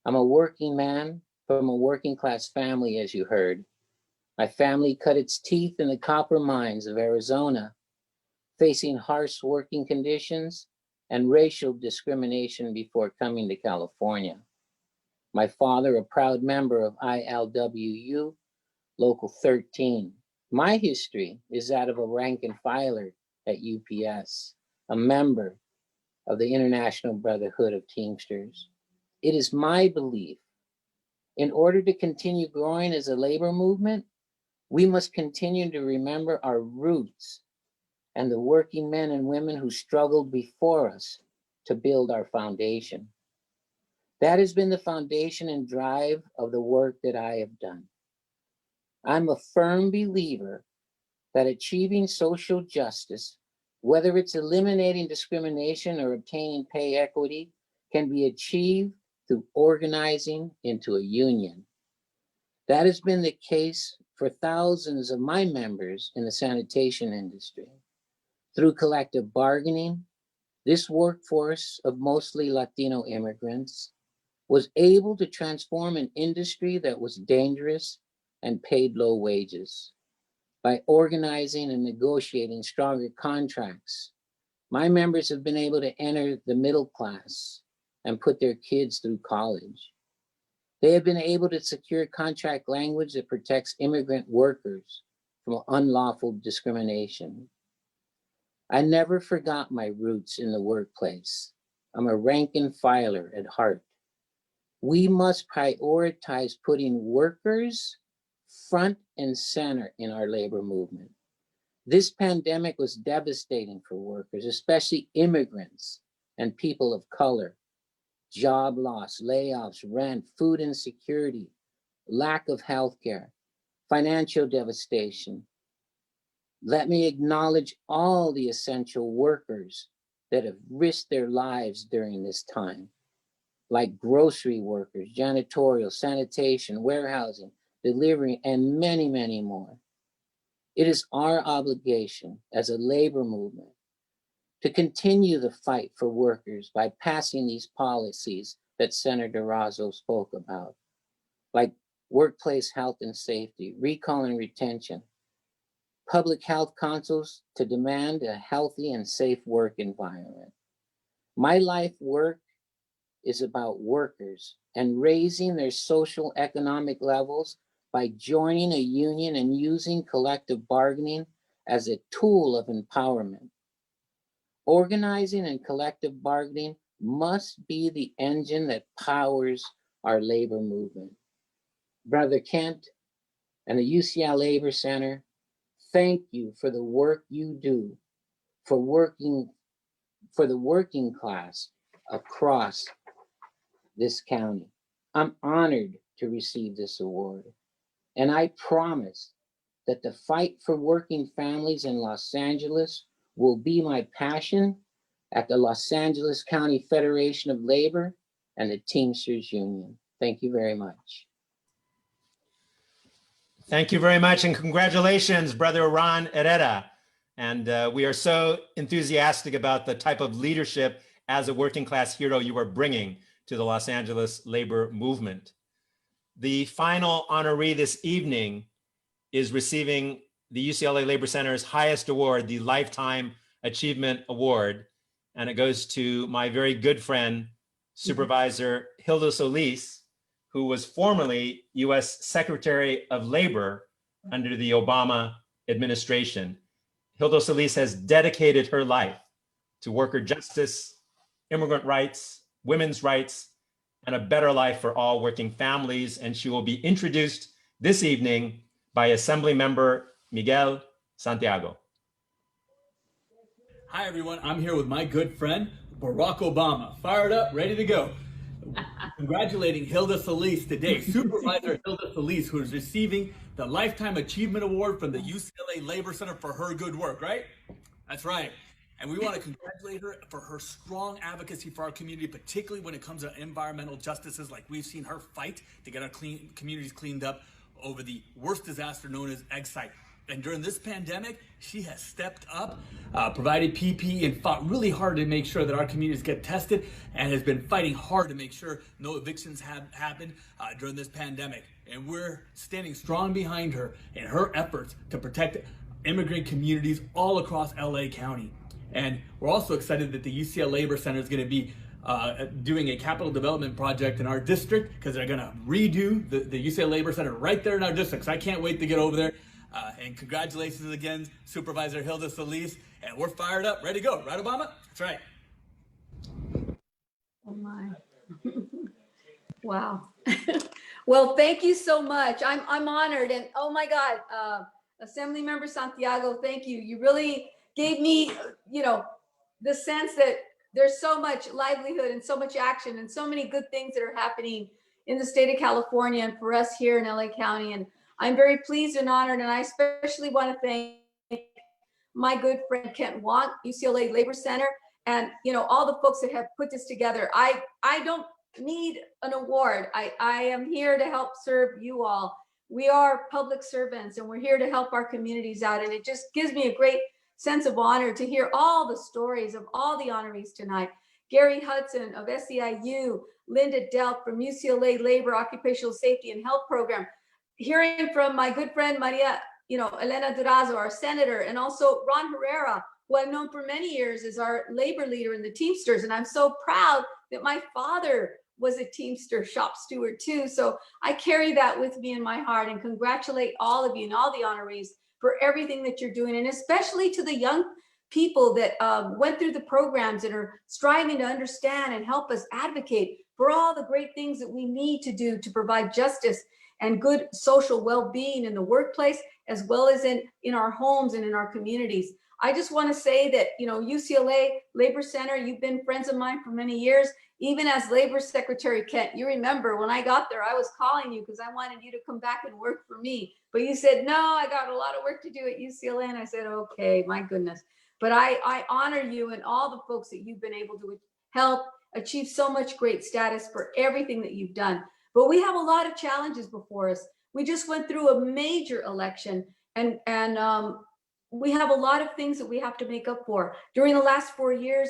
S: I'm a working man from a working class family, as you heard. My family cut its teeth in the copper mines of Arizona, facing harsh working conditions and racial discrimination before coming to California. My father, a proud member of ILWU, Local 13. My history is that of a rank and filer at UPS, a member of the International Brotherhood of Teamsters. It is my belief, in order to continue growing as a labor movement, we must continue to remember our roots and the working men and women who struggled before us to build our foundation. That has been the foundation and drive of the work that I have done. I'm a firm believer that achieving social justice, whether it's eliminating discrimination or obtaining pay equity, can be achieved through organizing into a union. That has been the case for thousands of my members in the sanitation industry. Through collective bargaining, this workforce of mostly Latino immigrants was able to transform an industry that was dangerous and paid low wages. By organizing and negotiating stronger contracts, my members have been able to enter the middle class and put their kids through college. They have been able to secure contract language that protects immigrant workers from unlawful discrimination. I never forgot my roots in the workplace. I'm a rank and filer at heart. We must prioritize putting workers front and center in our labor movement. This pandemic was devastating for workers, especially immigrants and people of color. Job loss, layoffs, rent, food insecurity, lack of health care, financial devastation. Let me acknowledge all the essential workers that have risked their lives during this time, like grocery workers, janitorial, sanitation, warehousing, delivery, and many, many more. It is our obligation as a labor movement to continue the fight for workers by passing these policies that Senator Durazo spoke about, like workplace health and safety, recall and retention, public health councils to demand a healthy and safe work environment. My life work is about workers and raising their social economic levels by joining a union and using collective bargaining as a tool of empowerment. Organizing and collective bargaining must be the engine that powers our labor movement. Brother Kent and the UCLA Labor Center, thank you for the work you do for the working class across this county. I'm honored to receive this award, and I promise that the fight for working families in Los Angeles will be my passion at the Los Angeles County Federation of Labor and the Teamsters Union. Thank you very much.
A: Thank you very much, and congratulations, Brother Ron Herrera. And we are so enthusiastic about the type of leadership as a working class hero you are bringing to the Los Angeles labor movement. The final honoree this evening is receiving the UCLA Labor Center's highest award, the Lifetime Achievement Award. And it goes to my very good friend, Supervisor Hilda Solis, who was formerly US Secretary of Labor under the Obama administration. Hilda Solis has dedicated her life to worker justice, immigrant rights, women's rights, and a better life for all working families. And she will be introduced this evening by Assembly Member Miguel Santiago.
T: Hi, everyone. I'm here with my good friend, Barack Obama. Fired up, ready to go. Congratulating Hilda Solis today, Supervisor Hilda Solis, who is receiving the Lifetime Achievement Award from the UCLA Labor Center for her good work, right? That's right. And we want to congratulate her for her strong advocacy for our community, particularly when it comes to environmental justices, like we've seen her fight to get our communities cleaned up over the worst disaster known as egg site. And during this pandemic, she has stepped up, provided PPE, and fought really hard to make sure that our communities get tested, and has been fighting hard to make sure no evictions have happened during this pandemic. And we're standing strong behind her in her efforts to protect immigrant communities all across LA County. And we're also excited that the UCLA Labor Center is going to be doing a capital development project in our district, because they're going to redo the UCLA Labor Center right there in our district. So I can't wait to get over there. And congratulations again, Supervisor Hilda Solis. And we're fired up, ready to go. Right, Obama? That's right.
U: Oh, my. Wow. Well, thank you so much. I'm honored. And oh, my God, Assemblymember Santiago, thank you. You really gave me, the sense that there's so much livelihood and so much action and so many good things that are happening in the state of California and for us here in LA County. And I'm very pleased and honored, and I especially want to thank my good friend Kent Wong, UCLA Labor Center, and all the folks that have put this together. I don't need an award. I am here to help serve you all. We are public servants, and we're here to help our communities out, and it just gives me a great sense of honor to hear all the stories of all the honorees tonight. Gerry Hudson of SEIU, Linda Delp from UCLA Labor Occupational Safety and Health Program, hearing from my good friend Maria, Elena Durazo, our senator, and also Ron Herrera, who I've known for many years as our labor leader in the Teamsters. And I'm so proud that my father was a Teamster shop steward too. So I carry that with me in my heart, and congratulate all of you and all the honorees for everything that you're doing, and especially to the young people that went through the programs and are striving to understand and help us advocate for all the great things that we need to do to provide justice and good social well-being in the workplace, as well as in our homes and in our communities. I just want to say that, you know, UCLA Labor Center, you've been friends of mine for many years. Even as Labor Secretary Kent, you remember when I got there, I was calling you because I wanted you to come back and work for me. But you said, no, I got a lot of work to do at UCLA. And I said, okay, my goodness. But I honor you and all the folks that you've been able to help achieve so much great status for everything that you've done. But we have a lot of challenges before us. We just went through a major election, and we have a lot of things that we have to make up for. During the last 4 years,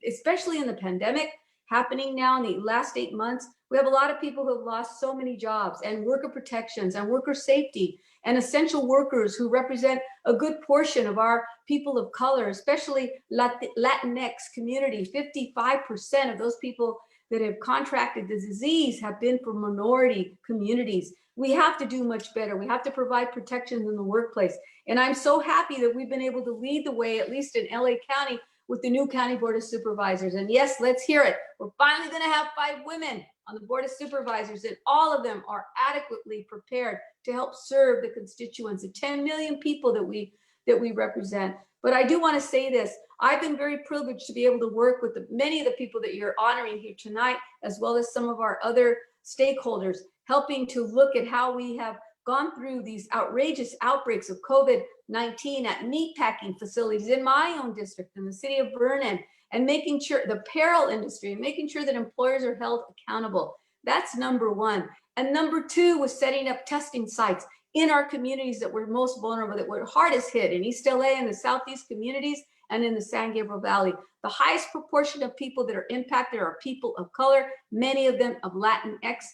U: especially in the pandemic, happening now in the last 8 months, we have a lot of people who have lost so many jobs, and worker protections and worker safety and essential workers who represent a good portion of our people of color, especially Latinx community. 55% of those people that have contracted the disease have been from minority communities. We have to do much better. We have to provide protections in the workplace. And I'm so happy that we've been able to lead the way, at least in LA County, with the new County Board of Supervisors. And yes, let's hear it. We're finally going to have 5 women on the Board of Supervisors, and all of them are adequately prepared to help serve the constituents, the 10 million people that we represent. But I do want to say this. I've been very privileged to be able to work with many of the people that you're honoring here tonight, as well as some of our other stakeholders, helping to look at how we have gone through these outrageous outbreaks of COVID-19 at meatpacking facilities in my own district, in the city of Vernon, and making sure the apparel industry, and making sure that employers are held accountable. That's number one. And number two was setting up testing sites in our communities that were most vulnerable, that were hardest hit in East LA and the Southeast communities and in the San Gabriel Valley. The highest proportion of people that are impacted are people of color, many of them of Latinx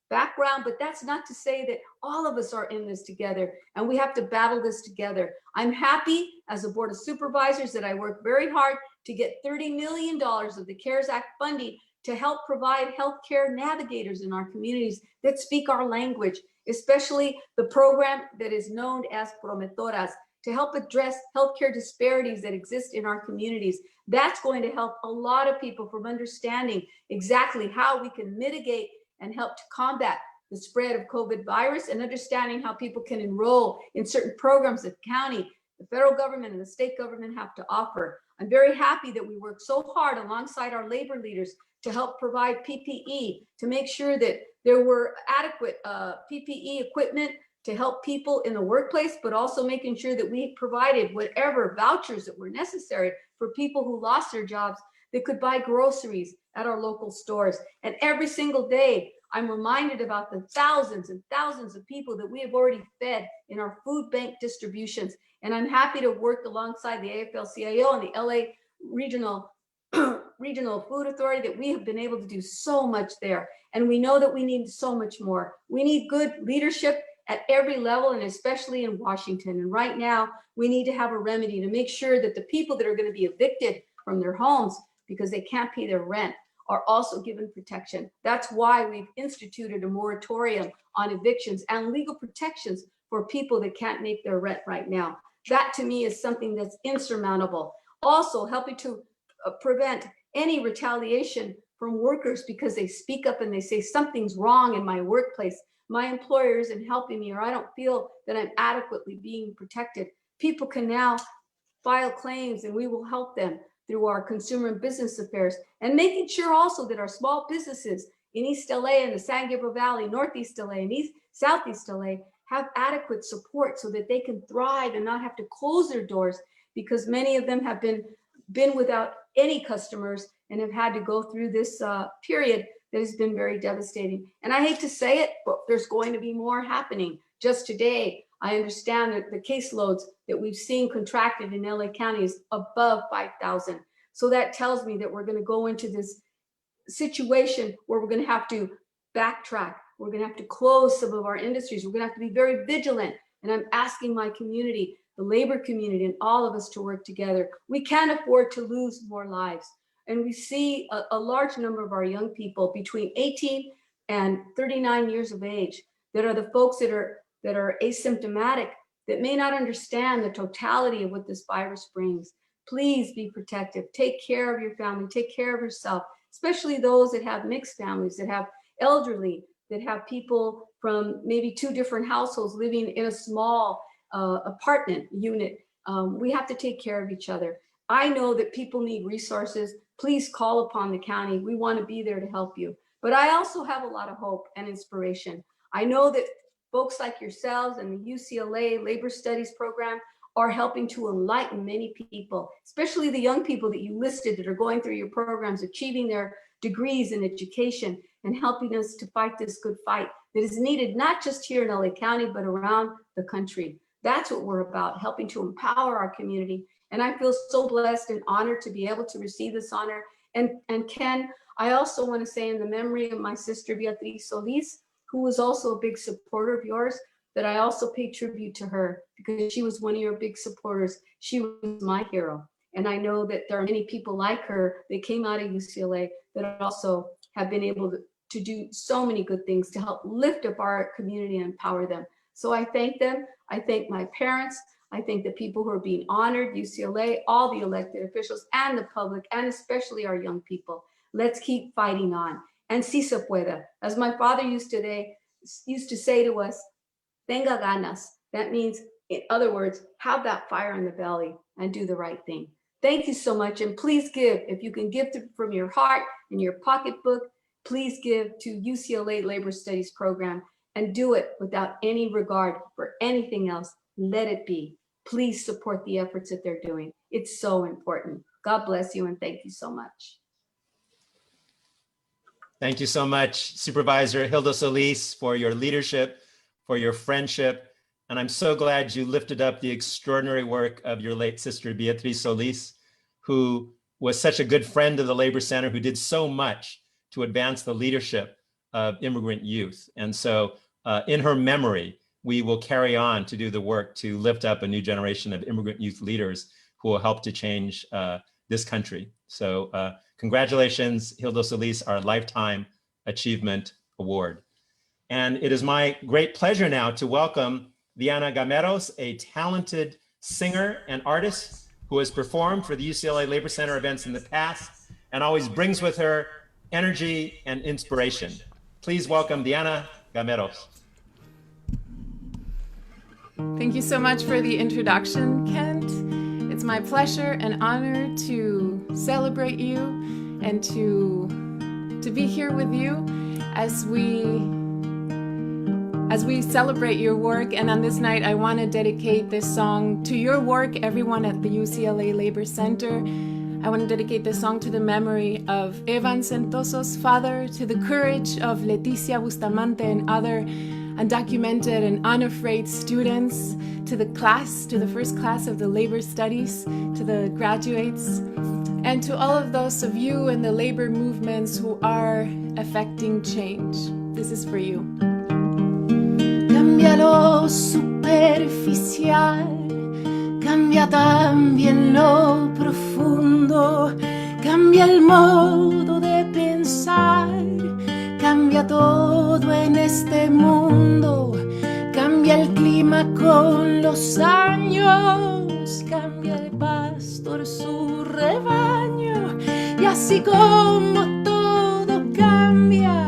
U: background, but that's not to say that all of us are in this together, and we have to battle this together. I'm happy as a Board of Supervisors that I worked very hard to get $30 million of the CARES Act funding to help provide healthcare navigators in our communities that speak our language, especially the program that is known as Prometoras, to help address healthcare disparities that exist in our communities. That's going to help a lot of people from understanding exactly how we can mitigate and help to combat the spread of COVID virus, and understanding how people can enroll in certain programs that the county, the federal government, and the state government have to offer. I'm very happy that we work so hard alongside our labor leaders to help provide PPE, to make sure that there were adequate PPE equipment to help people in the workplace, but also making sure that we provided whatever vouchers that were necessary for people who lost their jobs, that could buy groceries at our local stores. And every single day, I'm reminded about the thousands and thousands of people that we have already fed in our food bank distributions. And I'm happy to work alongside the AFL-CIO and the LA Regional Food Authority, that we have been able to do so much there. And we know that we need so much more. We need good leadership at every level, and especially in Washington. And right now, we need to have a remedy to make sure that the people that are going to be evicted from their homes because they can't pay their rent are also given protection. That's why we've instituted a moratorium on evictions and legal protections for people that can't make their rent right now. That to me is something that's insurmountable. Also helping to prevent any retaliation from workers because they speak up and they say something's wrong in my workplace. My employer isn't helping me, or I don't feel that I'm adequately being protected. People can now file claims, and we will help them through our consumer and business affairs, and making sure also that our small businesses in East LA and the San Gabriel Valley, Northeast LA and Southeast LA have adequate support so that they can thrive and not have to close their doors, because many of them have been without any customers and have had to go through this period that has been very devastating. And I hate to say it, but there's going to be more happening. Just today, I understand that the caseloads that we've seen contracted in LA County is above 5,000. So that tells me that we're going to go into this situation where we're going to have to backtrack. We're going to have to close some of our industries. We're going to have to be very vigilant. And I'm asking my community, the labor community, and all of us to work together. We can't afford to lose more lives. And we see a large number of our young people between 18 and 39 years of age that are the folks that are asymptomatic, that may not understand the totality of what this virus brings. Please be protective. Take care of your family. Take care of yourself, especially those that have mixed families, that have elderly, that have people from maybe 2 different households living in a small apartment unit. We have to take care of each other. I know that people need resources. Please call upon the county. We want to be there to help you. But I also have a lot of hope and inspiration. I know that folks like yourselves and the UCLA Labor Studies program are helping to enlighten many people, especially the young people that you listed that are going through your programs, achieving their degrees in education and helping us to fight this good fight that is needed, not just here in LA County, but around the country. That's what we're about, helping to empower our community. And I feel so blessed and honored to be able to receive this honor. And Ken, I also want to say, in the memory of my sister, Beatriz Solis, who was also a big supporter of yours, that I also pay tribute to her because she was one of your big supporters. She was my hero. And I know that there are many people like her that came out of UCLA that also have been able to do so many good things to help lift up our community and empower them. So I thank them. I thank my parents. I thank the people who are being honored, UCLA, all the elected officials and the public, and especially our young people. Let's keep fighting on. And si se puede. As my father used to say to us, tenga ganas. That means, in other words, have that fire in the belly and do the right thing. Thank you so much. And please give. If you can give from your heart and your pocketbook, please give to UCLA Labor Studies program, and do it without any regard for anything else. Let it be. Please support the efforts that they're doing. It's so important. God bless you, and thank you so much.
A: Thank you so much, Supervisor Hilda Solis, for your leadership, for your friendship. And I'm so glad you lifted up the extraordinary work of your late sister, Beatriz Solis, who was such a good friend of the Labor Center, who did so much to advance the leadership of immigrant youth. And so in her memory, we will carry on to do the work to lift up a new generation of immigrant youth leaders who will help to change this country. So congratulations, Hilda Solis, our Lifetime Achievement Award. And it is my great pleasure now to welcome Diana Gameros, a talented singer and artist who has performed for the UCLA Labor Center events in the past and always brings with her energy and inspiration. Please welcome Diana Gameros.
C: Thank you so much for the introduction, Kent. It's my pleasure and honor to celebrate you and to be here with you as we celebrate your work. And on this night, I want to dedicate this song to your work, everyone at the UCLA Labor Center. I want to dedicate this song to the memory of Evan Sentoso's father, to the courage of Leticia Bustamante and other undocumented and unafraid students, to the class, to the first class of the Labor Studies, to the graduates, and to all of those of you in the labor movements who are affecting change. This is for you.
V: Cambia lo superficial, cambia también lo profundo, cambia el modo de pensar, cambia todo en este mundo, cambia el clima con los años, cambia el pastor su rebaño, y así como todo cambia,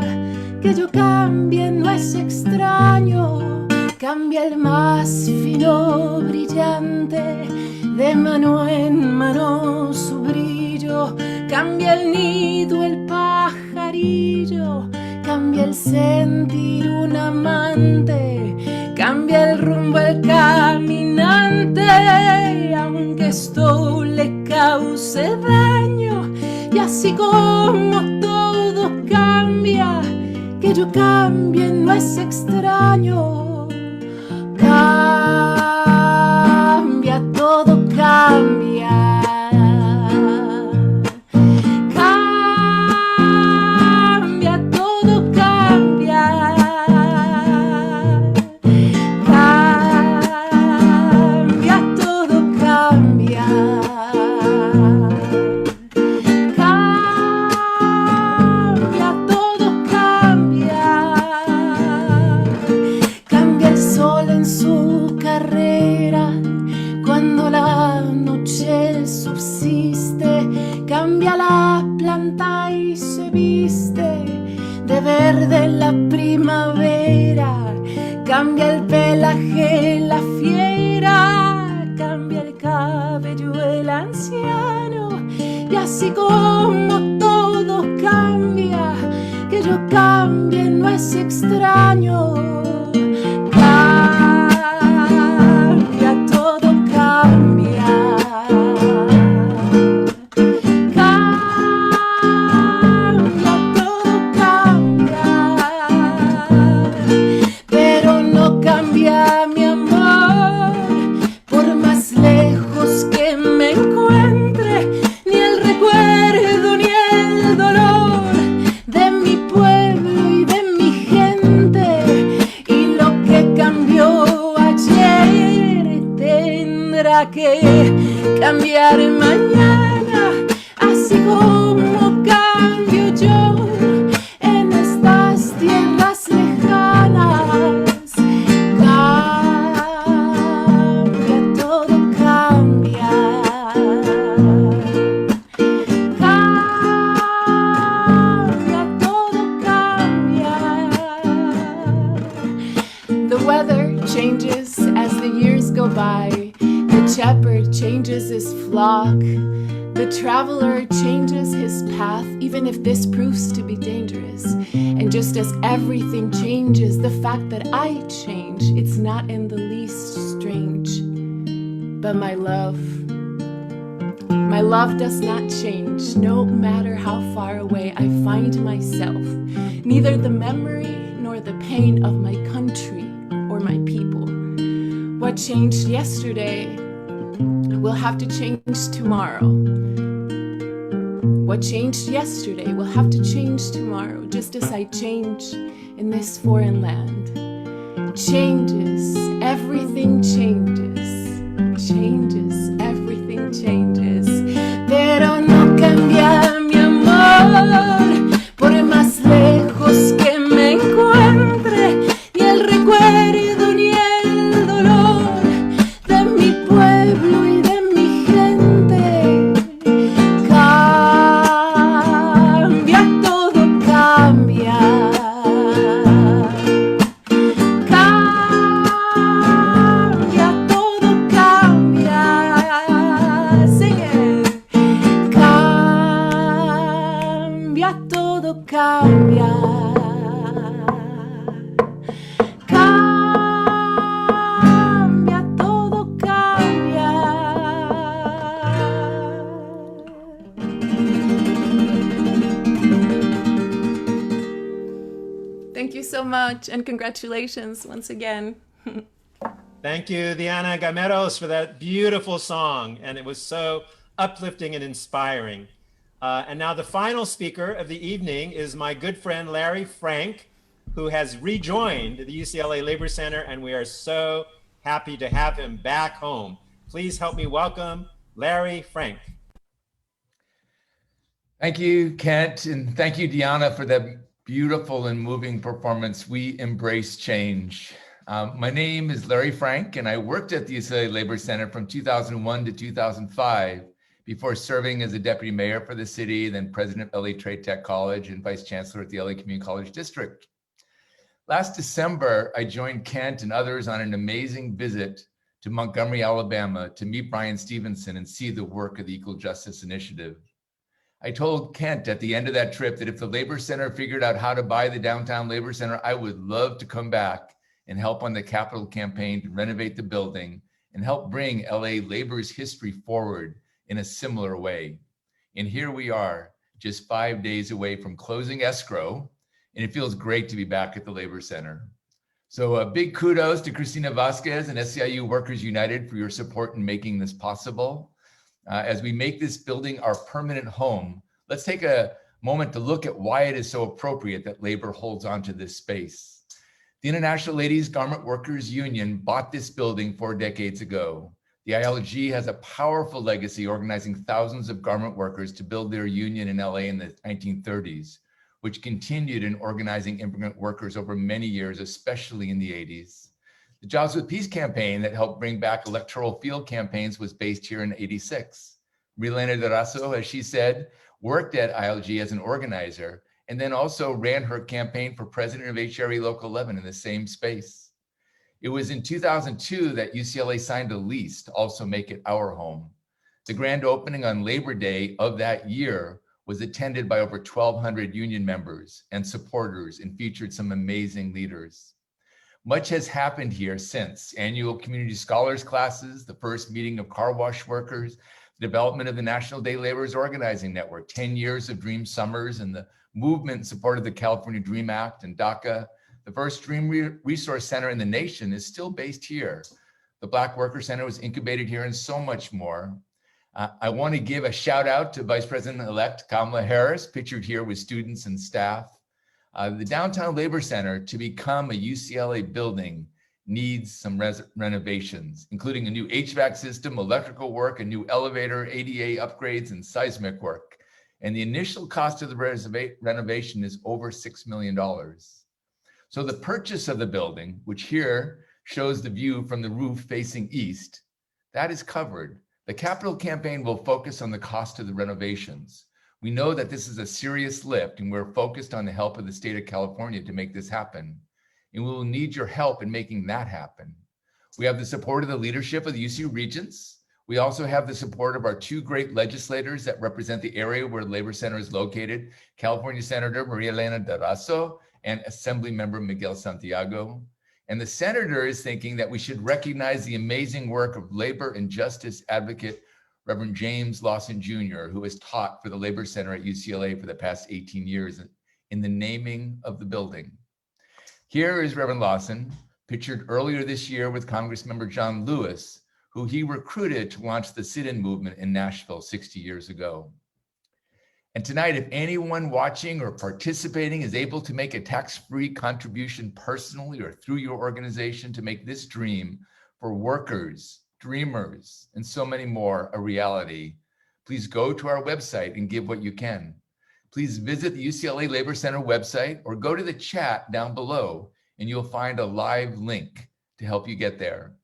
V: que yo cambie no es extraño, cambia el más fino brillante, de mano en mano su brillo, cambia el nido el pajarillo, cambia el sentir un amante, cambia el rumbo el caminante, aunque esto le cause daño, y así como todo cambia, que yo cambie no es extraño, cambia, todo cambia. la primavera, cambia el pelaje la fiera, cambia el cabello el anciano, y así como todo cambia, que yo cambie no es extraño. Cambia, todo cambia. Cambia, todo cambia. Pero no cambia mi amor, por más lejos que me encuentre, ni el recuerdo ni el dolor de mi pueblo y de mi gente. Y lo que cambió ayer tendrá que cambiar mañana, así como cambio yo en estas tierras lejanas. Cambia, todo cambia. Cambia, todo cambia. The weather changes as the years go by. The shepherd changes his flock. The traveler changes his path, even if this proves to be dangerous. And just as everything changes, the fact that I change, it's not in the least strange. But my love does not change, no matter how far away I find myself. Neither the memory nor the pain of my country or my people. What changed yesterday will have to change tomorrow. What changed yesterday will have to change tomorrow, just as I change in this foreign land. Changes, everything changes. Changes, everything changes. Pero no cambia mi amor, por más lejos que me encuentre, ni el recuerdo ni el dolor de mi pueblo y de mi gente. Cambia, todo cambia. Cambia, todo cambia. Sing it. Cambia, todo cambia. Cambia, todo cambia.
C: Thank you so much, and congratulations once again.
A: Thank you, Diana Gameros, for that beautiful song. And it was so uplifting and inspiring. And now the final speaker of the evening is my good friend, Larry Frank, who has rejoined the UCLA Labor Center, and we are so happy to have him back home. Please help me welcome Larry Frank.
E: Thank you, Kent, and thank you, Diana, for that beautiful and moving performance. We embrace change. My name is Larry Frank, and I worked at the UCLA Labor Center from 2001 to 2005 before serving as a deputy mayor for the city, then president of LA Trade Tech College and vice chancellor at the LA Community College District. Last December, I joined Kent and others on an amazing visit to Montgomery, Alabama to meet Brian Stevenson and see the work of the Equal Justice Initiative. I told Kent at the end of that trip that if the Labor Center figured out how to buy the downtown Labor Center, I would love to come back and help on the capital campaign to renovate the building and help bring LA labor's history forward in a similar way. And here we are, just 5 days away from closing escrow, and it feels great to be back at the Labor Center. So a big kudos to Cristina Vasquez and SEIU Workers United for your support in making this possible. As we make this building our permanent home, let's take a moment to look at why it is so appropriate that labor holds onto this space. The International Ladies Garment Workers Union bought this building 4 decades ago. The ILG has a powerful legacy organizing thousands of garment workers to build their union in LA in the 1930s, which continued in organizing immigrant workers over many years, especially in the 80s. The Jobs with Peace campaign that helped bring back electoral field campaigns was based here in '86. Milena Durazo, as she said, worked at ILG as an organizer and then also ran her campaign for president of HRE Local 11 in the same space. It was in 2002 that UCLA signed a lease to also make it our home. The grand opening on Labor Day of that year was attended by over 1,200 union members and supporters and featured some amazing leaders. Much has happened here since annual community scholars classes, the first meeting of car wash workers, the development of the National Day Laborers Organizing Network, 10 years of Dream Summers, and the movement in support of the California Dream Act and DACA. The first Dream Resource Center in the nation is still based here. The Black Worker Center was incubated here, and so much more. I want to give a shout out to Vice President-elect Kamala Harris, pictured here with students and staff. The Downtown Labor Center, to become a UCLA building, needs some renovations, including a new HVAC system, electrical work, a new elevator, ADA upgrades, and seismic work. And the initial cost of the renovation is over $6 million. So the purchase of the building, which here shows the view from the roof facing east, that is covered. The capital campaign will focus on the cost of the renovations. We know that this is a serious lift, and we're focused on the help of the state of California to make this happen. And we will need your help in making that happen. We have the support of the leadership of the UC Regents. We also have the support of our two great legislators that represent the area where the Labor Center is located, California Senator Maria Elena Durazo and Assembly Member Miguel Santiago. And the senator is thinking that we should recognize the amazing work of labor and justice advocate Reverend James Lawson Jr., who has taught for the Labor Center at UCLA for the past 18 years in the naming of the building. Here is Reverend Lawson, pictured earlier this year with Congressmember John Lewis, who he recruited to launch the sit-in movement in Nashville 60 years ago. And tonight, if anyone watching or participating is able to make a tax-free contribution personally or through your organization to make this dream for workers, dreamers, and so many more a reality, please go to our website and give what you can. Please visit the UCLA Labor Center website or go to the chat down below and you'll find a live link to help you get there.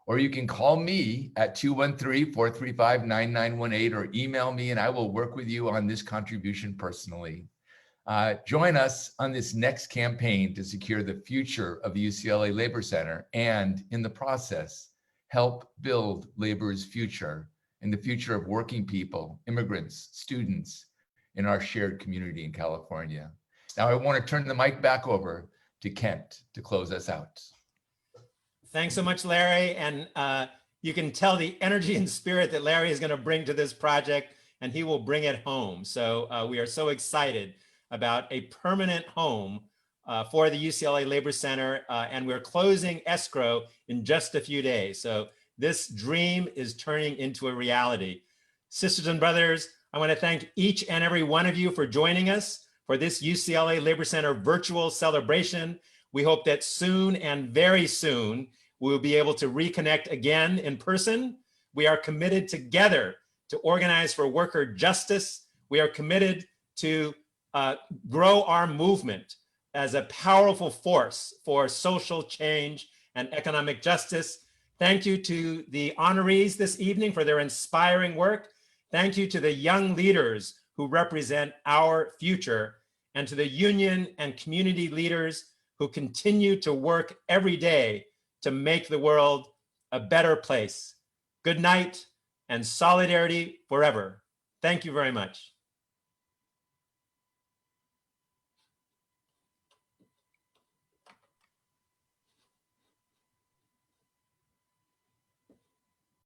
E: Or you can call me at 213-435-9918 or email me and I will work with you on this contribution personally. Join us on this next campaign to secure the future of the UCLA Labor Center and in the process, help build labor's future and the future of working people, immigrants, students in our shared community in California. Now I want to turn the mic back over to Kent to close us out.
A: Thanks so much, Larry. And you can tell the energy and spirit that Larry is going to bring to this project, and he will bring it home. So we are so excited about a permanent home for the UCLA Labor Center, and we're closing escrow in just a few days. So this dream is turning into a reality. Sisters and brothers, I want to thank each and every one of you for joining us for this UCLA Labor Center virtual celebration. We hope that soon and very soon, we'll be able to reconnect again in person. We are committed together to organize for worker justice. We are committed to grow our movement as a powerful force for social change and economic justice. Thank you to the honorees this evening for their inspiring work. Thank you to the young leaders who represent our future, and to the union and community leaders who continue to work every day to make the world a better place. Good night and solidarity forever. Thank you very much.